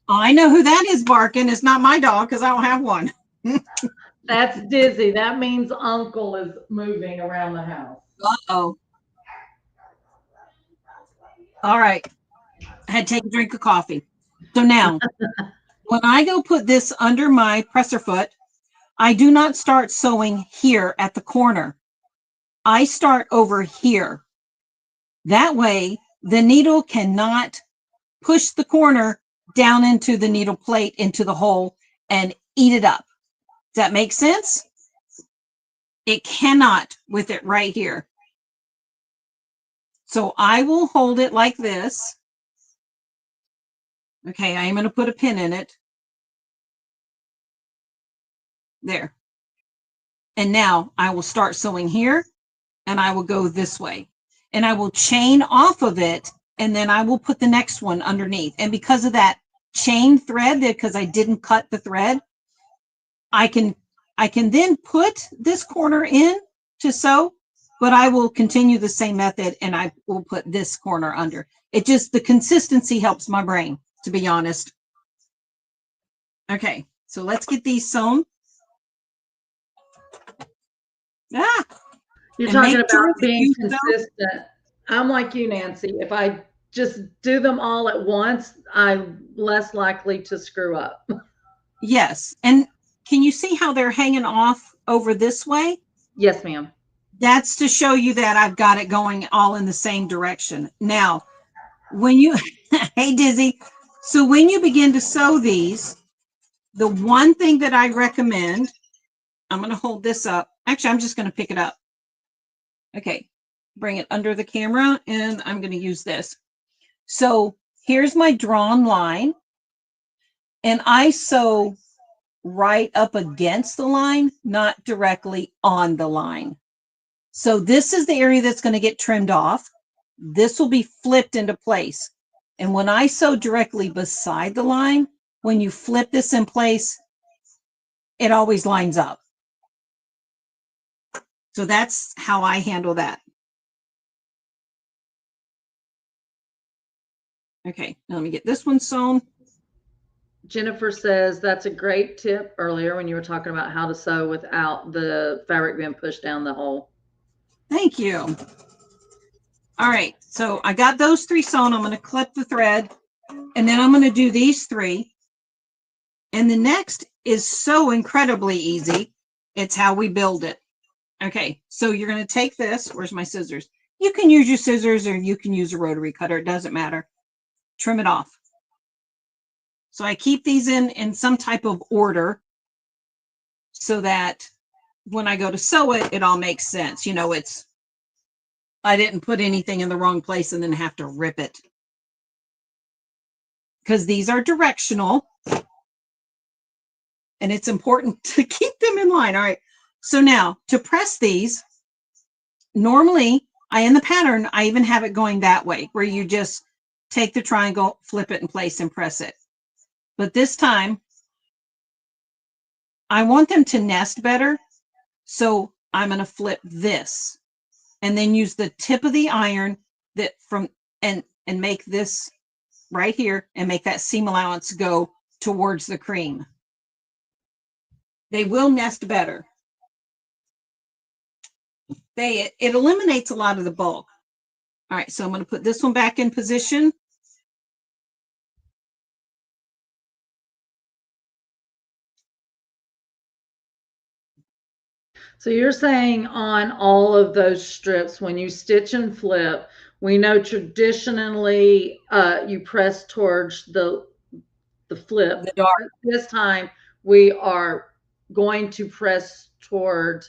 I know who that is barking. It's not my dog because I don't have one. That's Dizzy. That means Uncle is moving around the house. Uh-oh. All right. I had to take a drink of coffee. So now, when I go put this under my presser foot, I do not start sewing here at the corner. I start over here. That way, the needle cannot push the corner down into the needle plate, into the hole, and eat it up. Does that make sense? It cannot with it right here. So I will hold it like this. Okay, I am going to put a pin in it. There. And now I will start sewing here, and I will go this way. And I will chain off of it, and then I will put the next one underneath. And because of that chain thread, because I didn't cut the thread, I can then put this corner in to sew, but I will continue the same method, and I will put this corner under. It just, the consistency helps my brain, to be honest. Okay, so let's get these sewn. Ah, You're and talking make sure about that being you sew. consistent. I'm like you, Nancy. If I just do them all at once, I'm less likely to screw up. Yes, and can you see how they're hanging off over this way? Yes, ma'am. That's to show you that I've got it going all in the same direction. Now, when you, hey, Dizzy. So when you begin to sew these, the one thing that I recommend, I'm going to hold this up. Actually, I'm just going to pick it up. Okay, bring it under the camera, and I'm going to use this. So here's my drawn line, and I sew right up against the line, not directly on the line. So this is the area that's going to get trimmed off. This will be flipped into place. And when I sew directly beside the line, when you flip this in place, it always lines up. So that's how I handle that. Okay, now let me get this one sewn. Jennifer says that's a great tip earlier when you were talking about how to sew without the fabric being pushed down the hole. Thank you. All right, so I got those 3 sewn. I'm going to clip the thread, and then I'm going to do these 3. And the next is so incredibly easy. It's how we build it. Okay, so you're going to take this. Where's my scissors? You can use your scissors, or you can use a rotary cutter. It doesn't matter. Trim it off. So I keep these in some type of order so that when I go to sew it, it all makes sense. You know, I didn't put anything in the wrong place and then have to rip it. Because these are directional, and it's important to keep them in line. All right, so now to press these, normally in the pattern, I even have it going that way, where you just take the triangle, flip it in place, and press it. But this time, I want them to nest better. So I'm going to flip this and then use the tip of the iron that from and make this right here and make that seam allowance go towards the cream. They will nest better. It eliminates a lot of the bulk. All right, so I'm going to put this one back in position. So you're saying on all of those strips, when you stitch and flip, we know traditionally you press towards the flip. The dark. This time we are going to press toward.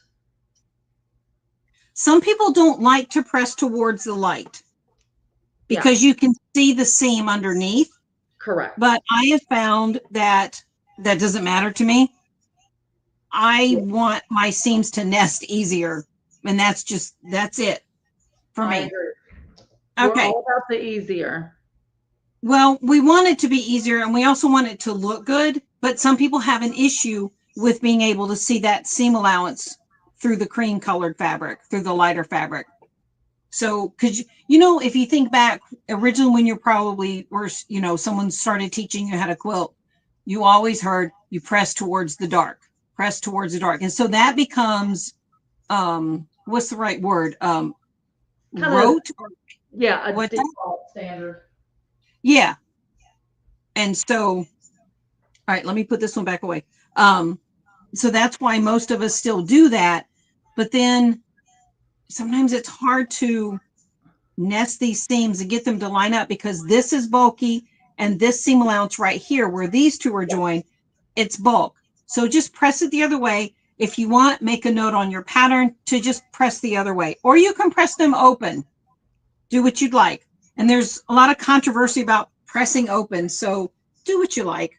Some people don't like to press towards the light because you can see the seam underneath. Correct. But I have found that doesn't matter to me. I want my seams to nest easier, and that's it for me. Agree. Okay. We're all about the easier. Well, we want it to be easier, and we also want it to look good, but some people have an issue with being able to see that seam allowance through the cream colored fabric, through the lighter fabric. So, because if you think back originally when you're probably, or someone started teaching you how to quilt, you always heard you press towards the dark, press towards the dark, and so that becomes, what's the right word? Rote. Yeah, a default standard. Yeah, and so, all right, let me put this one back away. So that's why most of us still do that, but then sometimes it's hard to nest these seams and get them to line up because this is bulky and this seam allowance right here where these two are joined, it's bulk. So just press it the other way. If you want, make a note on your pattern to just press the other way, or you can press them open. Do what you'd like. And there's a lot of controversy about pressing open, so do what you like.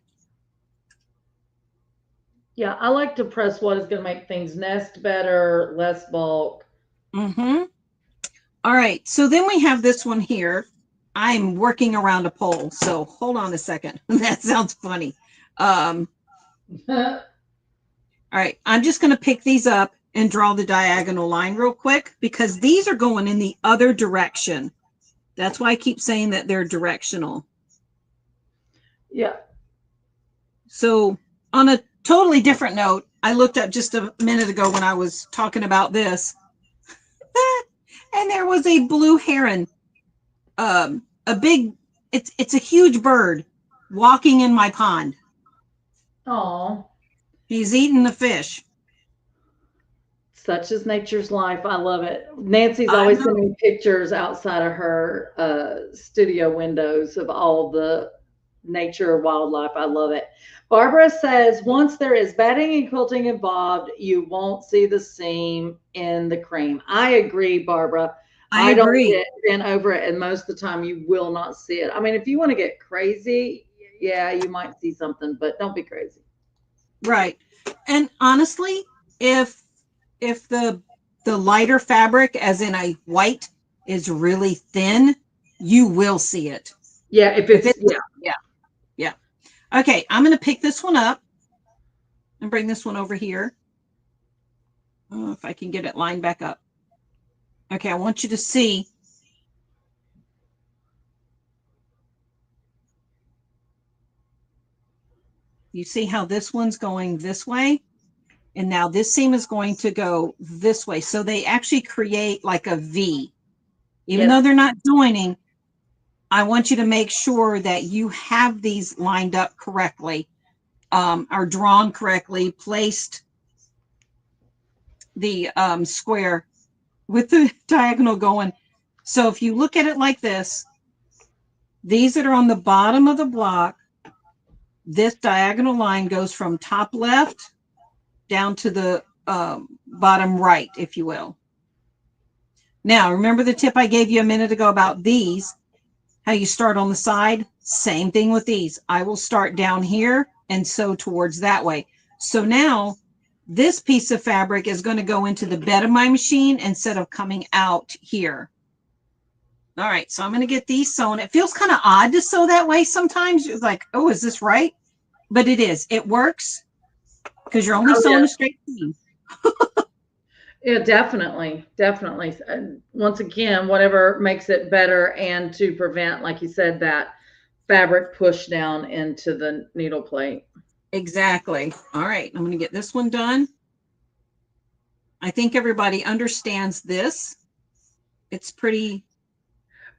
Yeah, I like to press what is going to make things nest better, less bulk. Mm-hmm. All right, so then we have this one here. I'm working around a pole, so hold on a second. That sounds funny. All right, I'm just going to pick these up and draw the diagonal line real quick because these are going in the other direction. That's why I keep saying that they're directional. Yeah. So on a totally different note, I looked up just a minute ago when I was talking about this, and there was a blue heron, it's a huge bird walking in my pond. Oh, he's eating the fish. Such is nature's life. I love it. Nancy's always sending pictures outside of her studio windows of all the nature wildlife. I love it. Barbara says once there is batting and quilting involved, you won't see the seam in the cream. I agree, Barbara. I agree. Don't get bent over it, and most of the time you will not see it. I mean, if you want to get crazy, yeah, you might see something, but don't be crazy. Right. And honestly, if the lighter fabric, as in a white, is really thin, you will see it. Yeah, if it's yeah. Okay, I'm going to pick this one up and bring this one over here. Oh, if I can get it lined back up. Okay, I want you to see. You see how this one's going this way? And now this seam is going to go this way. So they actually create like a V. Even though they're not joining, I want you to make sure that you have these lined up correctly, are drawn correctly, placed the square with the diagonal going. So if you look at it like this, these that are on the bottom of the block, this diagonal line goes from top left down to the bottom right, if you will. Now, remember the tip I gave you a minute ago about these, how you start on the side? Same thing with these. I will start down here and sew towards that way. So now this piece of fabric is going to go into the bed of my machine instead of coming out here. All right, so I'm going to get these sewn. It feels kind of odd to sew that way sometimes. It's like, oh, is this right? But it is. It works. because you're only Oh sewing yeah. a straight seam. Yeah, definitely, definitely. And once again, whatever makes it better and to prevent, like you said, that fabric push down into the needle plate. Exactly. All right, I'm going to get this one done. I think everybody understands this. It's pretty,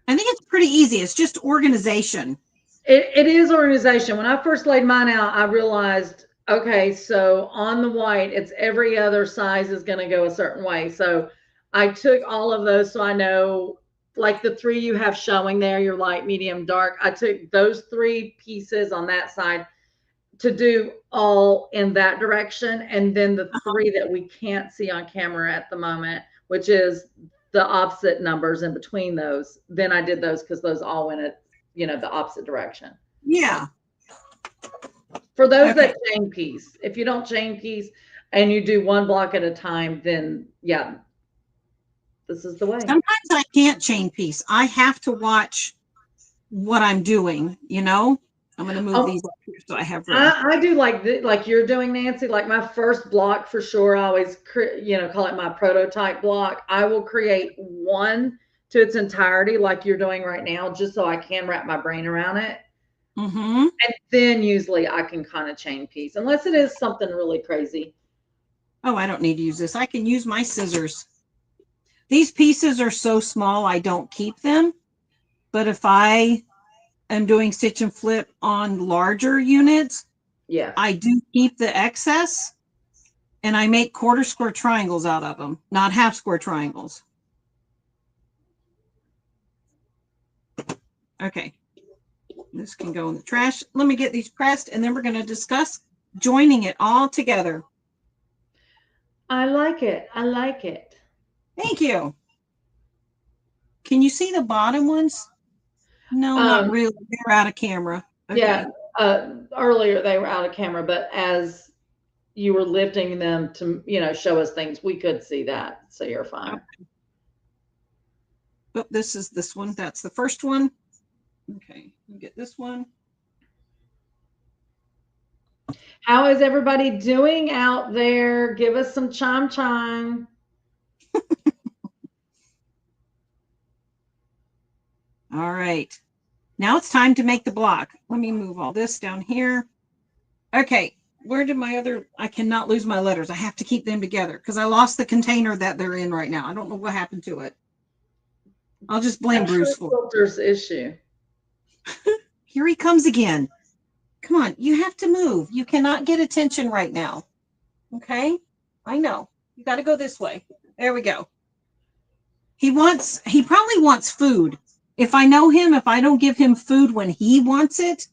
I think it's pretty easy. It's just organization. It is organization. When I first laid mine out, I realized, okay, so on the white, it's every other size is going to go a certain way. So I took all of those so I know, like the three you have showing there, your light, medium, dark. I took those three pieces on that side to do all in that direction. And then the three that we can't see on camera at the moment, which is the opposite numbers in between those, then I did those because those all went at, the opposite direction. Yeah. For those Okay. that chain piece, if you don't chain piece and you do one block at a time, then yeah, this is the way. Sometimes I can't chain piece. I have to watch what I'm doing, you know? I'm going to move these up here so I have room. I do like you're doing, Nancy. Like my first block for sure. I always call it my prototype block. I will create one to its entirety, like you're doing right now, just so I can wrap my brain around it. Mm-hmm. And then usually I can kind of chain piece, unless it is something really crazy. Oh, I don't need to use this. I can use my scissors. These pieces are so small, I don't keep them. But if I am doing stitch and flip on larger units, Yes. I do keep the excess and I make quarter square triangles out of them, not half square triangles. Okay. This can go in the trash. Let me get these pressed and then we're going to discuss joining it all together. I like it. I like it. Thank you. Can you see the bottom ones? No, not really. They're out of camera. Okay. Yeah. Earlier they were out of camera, but as you were lifting them to, show us things, we could see that. So you're fine. Okay. Oh, this is this one. That's the first one. Okay. Get this one. How is everybody doing out there? Give us some chime. All right. Now it's time to make the block. Let me move all this down here. Okay. Where did my other, I cannot lose my letters. I have to keep them together because I lost the container that they're in right now. I don't know what happened to it. I'll just blame Bruce for it. Filters issue. Here he comes again. Come on. You have to move. You cannot get attention right now. Okay. I know. You got to go this way. There we go. He probably wants food. If I know him, if I don't give him food when he wants it,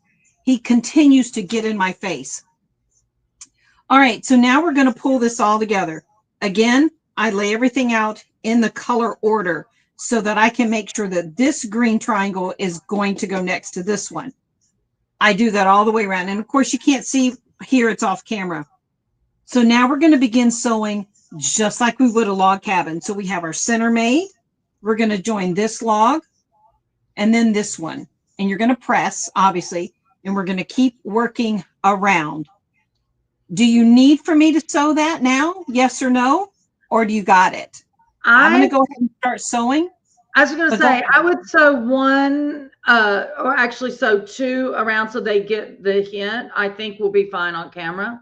he continues to get in my face. All right, so now we're going to pull this all together. Again, I lay everything out in the color order so that I can make sure that this green triangle is going to go next to this one. I do that all the way around. And of course, you can't see here, it's off camera. So now we're going to begin sewing just like we would a log cabin. So we have our center made. We're going to join this log and then this one. And you're going to press, obviously, and we're going to keep working around. Do you need for me to sew that now? Yes or no? Or do you got it? I'm going to go ahead and start sewing. I was going to say, I would sew one, or actually sew two around so they get the hint. I think we'll be fine on camera.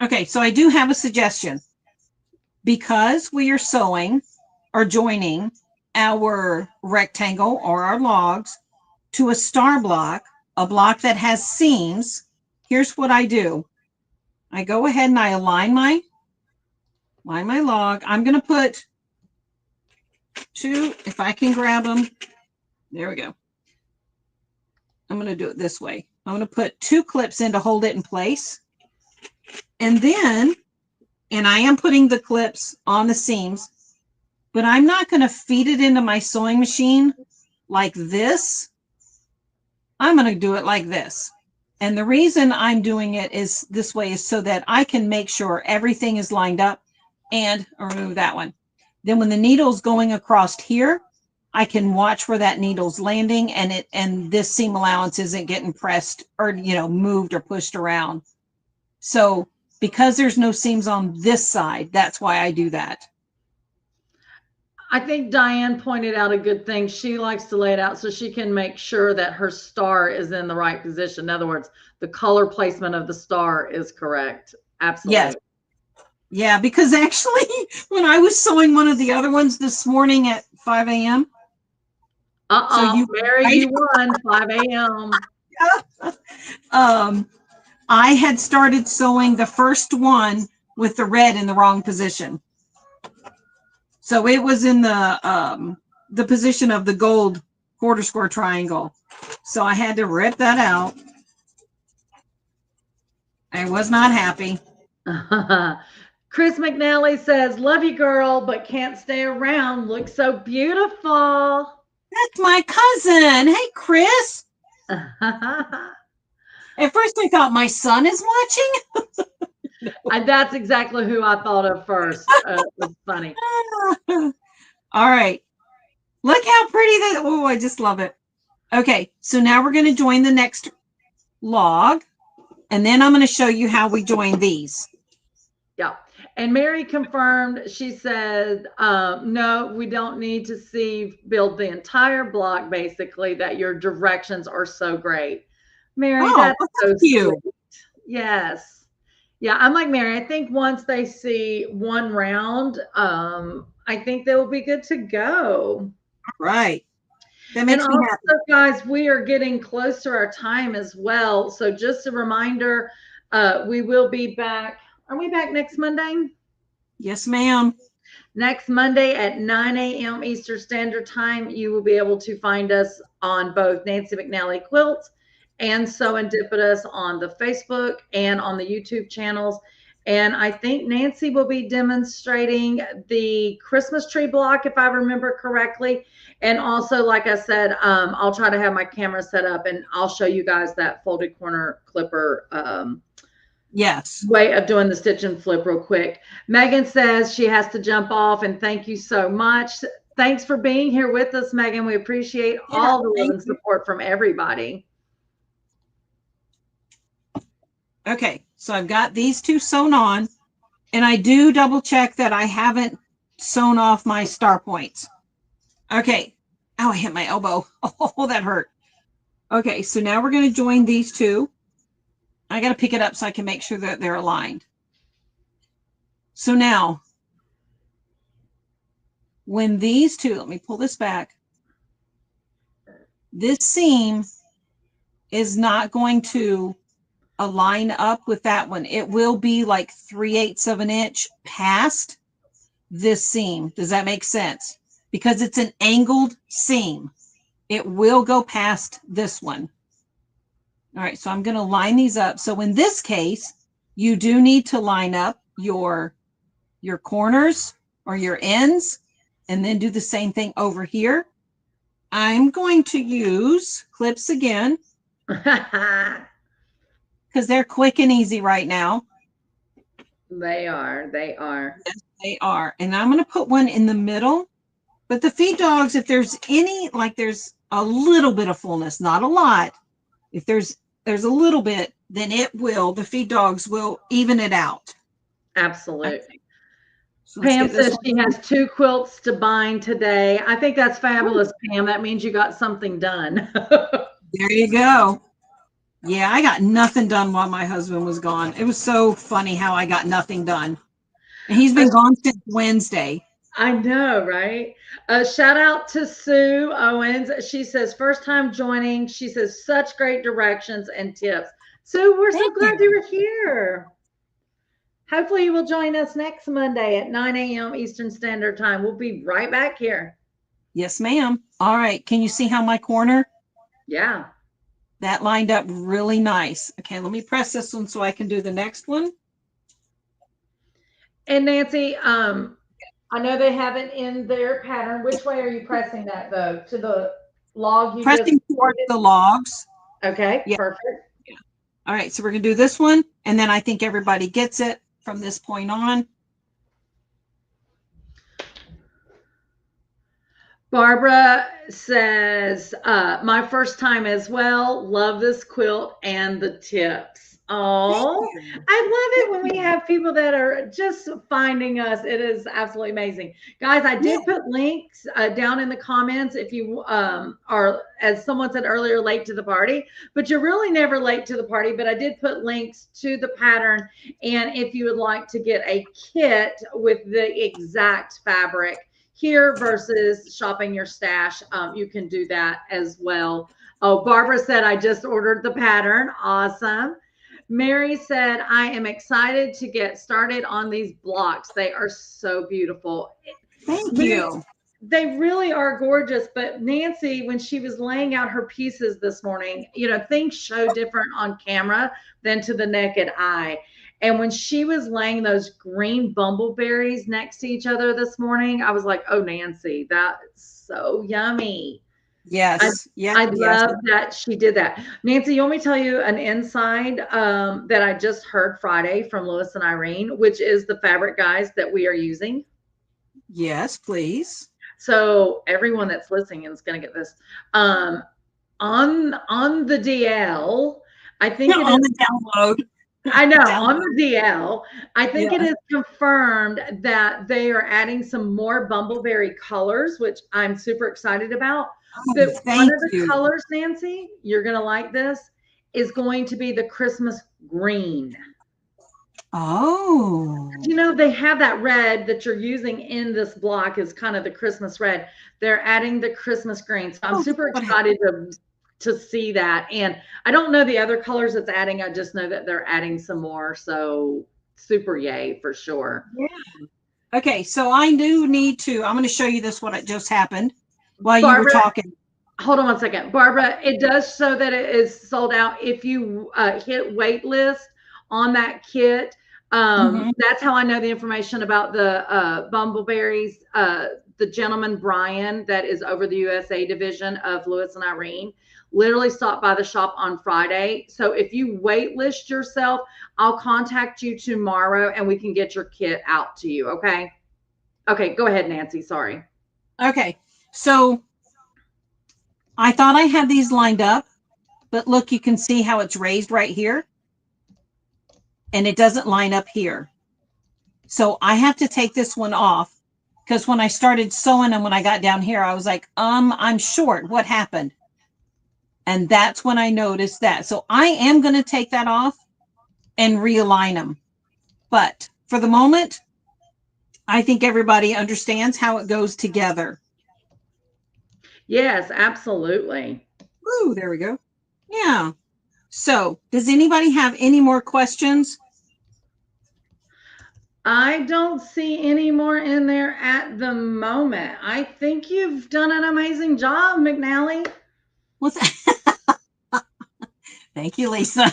Okay, so I do have a suggestion. Because we are sewing or joining our rectangle or our logs to a star block, a block that has seams, here's what I do. I go ahead and I align my log. I'm going to put two, if I can grab them. There we go. I'm going to do it this way. I'm going to put two clips in to hold it in place. And then, and I am putting the clips on the seams, but I'm not going to feed it into my sewing machine like this. I'm going to do it like this. And the reason I'm doing it is this way is so that I can make sure everything is lined up and remove that one. Then when the needle's going across here, I can watch where that needle's landing and this seam allowance isn't getting pressed or, moved or pushed around. So because there's no seams on this side. That's why I do that. I think Diane pointed out a good thing. She likes to lay it out so she can make sure that her star is in the right position. In other words, the color placement of the star is correct. Absolutely. Yes. Yeah, because actually, when I was sewing one of the other ones this morning at 5 a.m. Mary, you won 5 a.m. I had started sewing the first one with the red in the wrong position. So it was in the position of the gold quarter square triangle. So I had to rip that out. I was not happy. Chris McNally says, love you, girl, but can't stay around. Looks so beautiful. That's my cousin. Hey, Chris. At first, I thought my son is watching. And that's exactly who I thought of first. It was funny. All right. Look how pretty that. Oh, I just love it. Okay, so now we're going to join the next log, and then I'm going to show you how we join these. Yeah. And Mary confirmed, she said, no, we don't need to build the entire block, basically, that your directions are so great. Mary, that's so cute. Sweet. Yes. Yeah, I'm like Mary. I think once they see one round, I think they will be good to go. Right. That makes me happy. Guys, we are getting close to our time as well. So just a reminder, we will be back. Are we back next Monday? Yes, ma'am. Next Monday at 9 a.m. Eastern Standard Time, you will be able to find us on both Nancy McNally Quilts and Serendipitous on the Facebook and on the YouTube channels. And I think Nancy will be demonstrating the Christmas tree block, if I remember correctly. And also, like I said, I'll try to have my camera set up and I'll show you guys that folded corner clipper way of doing the stitch and flip real quick. Megan says she has to jump off, and thank you so much. Thanks for being here with us, Megan. We appreciate all the love and support from everybody. Okay, so I've got these two sewn on, and I do double check that I haven't sewn off my star points. Okay. Oh, I hit my elbow. Oh, that hurt. Okay, so now we're going to join these two. I got to pick it up so I can make sure that they're aligned. So now, when these two, let me pull this back. This seam is not going to align up with that one. It will be like 3/8 of an inch past this seam. Does that make sense? Because it's an angled seam. It will go past this one. All right, so I'm going to line these up. So in this case, you do need to line up your corners or your ends, and then do the same thing over here. I'm going to use clips again because they're quick and easy right now. They are. They are. Yes, they are. And I'm going to put one in the middle. But the feed dogs, if there's any, like there's a little bit of fullness, not a lot. If there's a little bit, then the feed dogs will even it out. Absolutely. So Pam says she has 2 quilts to bind today. I think that's fabulous, Pam. That means you got something done. There you go. Yeah, I got nothing done while my husband was gone. It was so funny how I got nothing done. And he's been gone since Wednesday. I know, right? Shout out to Sue Owens. She says, first time joining. She says, such great directions and tips. Sue, we're so glad you were here. Hopefully you will join us next Monday at 9 a.m. Eastern Standard Time. We'll be right back here. Yes, ma'am. All right. Can you see how my corner? Yeah. That lined up really nice. Okay, let me press this one so I can do the next one. And Nancy, I know they have it in their pattern. Which way are you pressing that, though? To the log? Pressing towards the logs. Okay, yeah. Perfect. Yeah. All right, so we're going to do this one, and then I think everybody gets it from this point on. Barbara says, my first time as well. Love this quilt and the tips. Oh, you. I love Thank it when we you. have people that are just finding us. It is absolutely amazing. Guys, I Yeah. did put links down in the comments if you are, as someone said earlier, late to the party, but you're really never late to the party. But I did put links to the pattern. And if you would like to get a kit with the exact fabric here versus shopping your stash, you can do that as well. Oh, Barbara said, I just ordered the pattern. Awesome. Mary said, I am excited to get started on these blocks. They are so beautiful. Thank Mary, you. they really are gorgeous. But Nancy, when she was laying out her pieces this morning, things show different on camera than to the naked eye. And when she was laying those green bumbleberries next to each other this morning, I was like, oh, Nancy, that's so yummy. I Yes. Yes. I Yes. love that she did that. Nancy, you want me to tell you an inside that I just heard Friday from Lewis and Irene, which is the fabric guys that we are using. Yes, please. So everyone that's listening is going to get this. Um, on the DL, I think it is. On the download. I know on Download. the DL, I think it Yeah. is confirmed that they are adding some more bumbleberry colors, which I'm super excited about. Oh, But one thank of the you. colors, Nancy, you're going to like this, is going to be the Christmas green. Oh. They have that red that you're using in this block is kind of the Christmas red. They're adding the Christmas green. So I'm Oh, super what happened? excited to see that. And I don't know the other colors it's adding. I just know that they're adding some more. So super yay for sure. Yeah. Okay, so I do need to. I'm going to show you this what just happened while you were Barbara, talking. hold on one second. Barbara, it does show that it is sold out. If you hit wait list on that kit, Mhm. that's how I know the information about the bumbleberries. The gentleman, Brian, that is over the USA division of Lewis and Irene, literally stopped by the shop on Friday. So if you wait list yourself, I'll contact you tomorrow and we can get your kit out to you. Okay. Okay. Go ahead, Nancy. Sorry. Okay, so I thought I had these lined up, but look, you can see how it's raised right here, and it doesn't line up here. So I have to take this one off because when I started sewing and when I got down here, I was like, I'm short. What happened? And that's when I noticed that. So I am going to take that off and realign them. But for the moment, I think everybody understands how it goes together. Yes, absolutely. Ooh, there we go. Yeah. So does anybody have any more questions? I don't see any more in there at the moment. I think you've done an amazing job, McNally. What's Thank you, Lisa.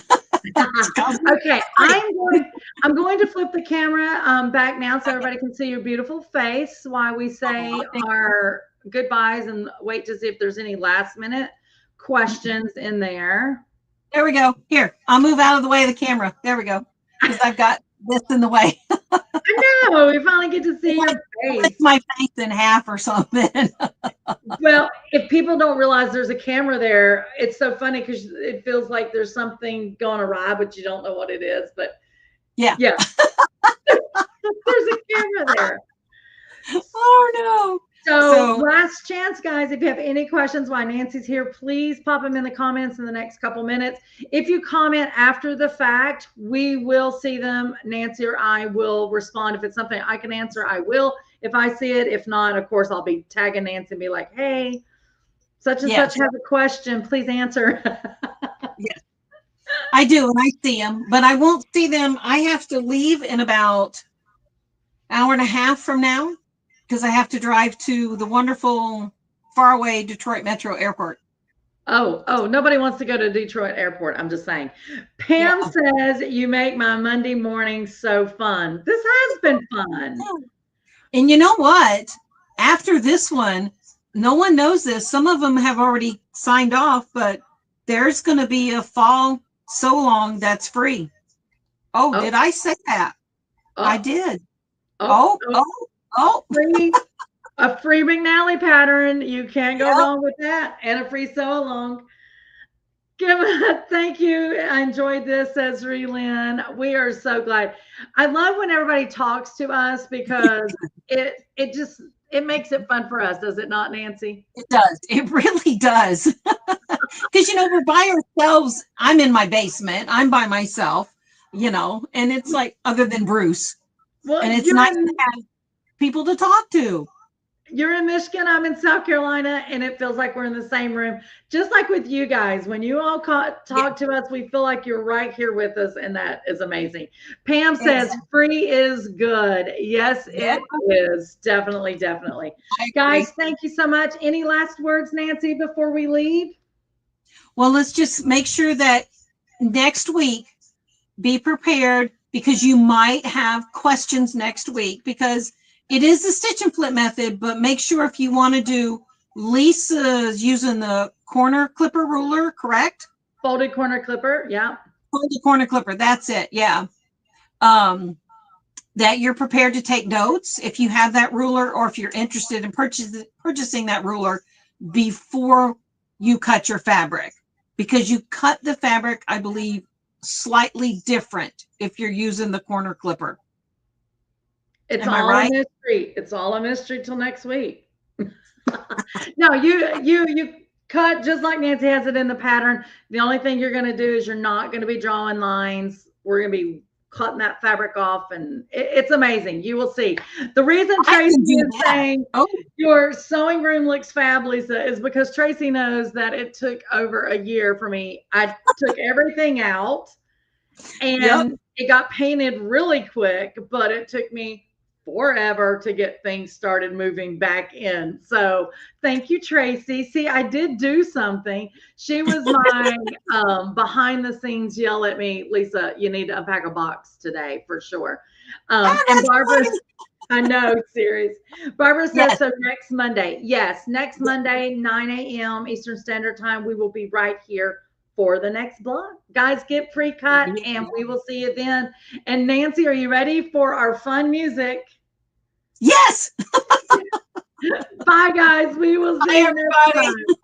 Okay, I'm going to flip the camera back now so everybody can see your beautiful face while we say our goodbyes and wait to see if there's any last minute questions in there. There we go. Here, I'll move out of the way of the camera. There we go. Because I've got this in the way. I know we finally get to see your It's face. my face in half or something. Well, if people don't realize there's a camera there, it's so funny because it feels like there's something going awry, but you don't know what it is. But Yeah. yeah, there's a camera there. Oh no. So, So last chance, guys. If you have any questions while Nancy's here, please pop them in the comments in the next couple minutes. If you comment after the fact, we will see them. Nancy or I will respond. If it's something I can answer, I will. If I see it, if not, of course, I'll be tagging Nancy and be like, hey, such and such yes, has a question. Please answer. yes, I do, and I see them, but I won't see them. I have to leave in about hour and a half from now because I have to drive to the wonderful faraway Detroit Metro Airport. Oh, nobody wants to go to Detroit Airport. I'm just saying. Yeah. Pam says, you make my Monday morning so fun. This has been fun. And you know what? After this one, no one knows this. Some of them have already signed off, but there's going to be a fall so long that's free. Oh, did I say that? I Oh, did. oh, Oh. free, a free McNally pattern. You can't go Yep. wrong with that. And a free sew along. Thank you. I enjoyed this, says Relyn. We are so glad. I love when everybody talks to us because it just it makes it fun for us, does it not, Nancy? It does. It really does. Because, we're by ourselves. I'm in my basement. I'm by myself, and it's like, other than Bruce. Well, And it's nice to have people to talk to. you're in Michigan, I'm in South Carolina, and it feels like we're in the same room. Just like with you guys, when you all talk to us, we feel like you're right here with us, and that is amazing. Pam says Exactly. free is good. Yes, Yeah, it is. Definitely, definitely. I agree. Guys, thank you so much. Any last words, Nancy, before we leave? Well, let's just make sure that next week, be prepared, because you might have questions next week, because it is the stitch and flip method, but make sure, if you want to do Lisa's using the corner clipper ruler, correct? Folded corner clipper. Yeah. Folded corner clipper. That's it. Yeah. That you're prepared to take notes if you have that ruler, or if you're interested in purchasing that ruler before you cut your fabric, because you cut the fabric, I believe, slightly different if you're using the corner clipper. It's Am I all a right? mystery. It's all a mystery till next week. No, you cut just like Nancy has it in the pattern. The only thing you're going to do is you're not going to be drawing lines. We're going to be cutting that fabric off, and it's amazing. You will see. The reason I Tracy can do is that. saying Oh, your sewing room looks fab, Lisa, is because Tracy knows that it took over a year for me. I took everything out, yep. and it got painted really quick, but it took me forever to get things started moving back in. So thank you, Tracy. See, I did do something. She was my behind the scenes yell at me, Lisa, you need to unpack a box today for sure. Oh, And that's Barbara, funny. I know, serious. Barbara says, Yes. so next Monday. Yes, next Monday, 9 a.m. Eastern Standard Time, we will be right here for the next blog. Guys, get free cut, and we will see you then. And Nancy, are you ready for our fun music? Yes. Bye, guys. We will see Bye, you next everybody. time.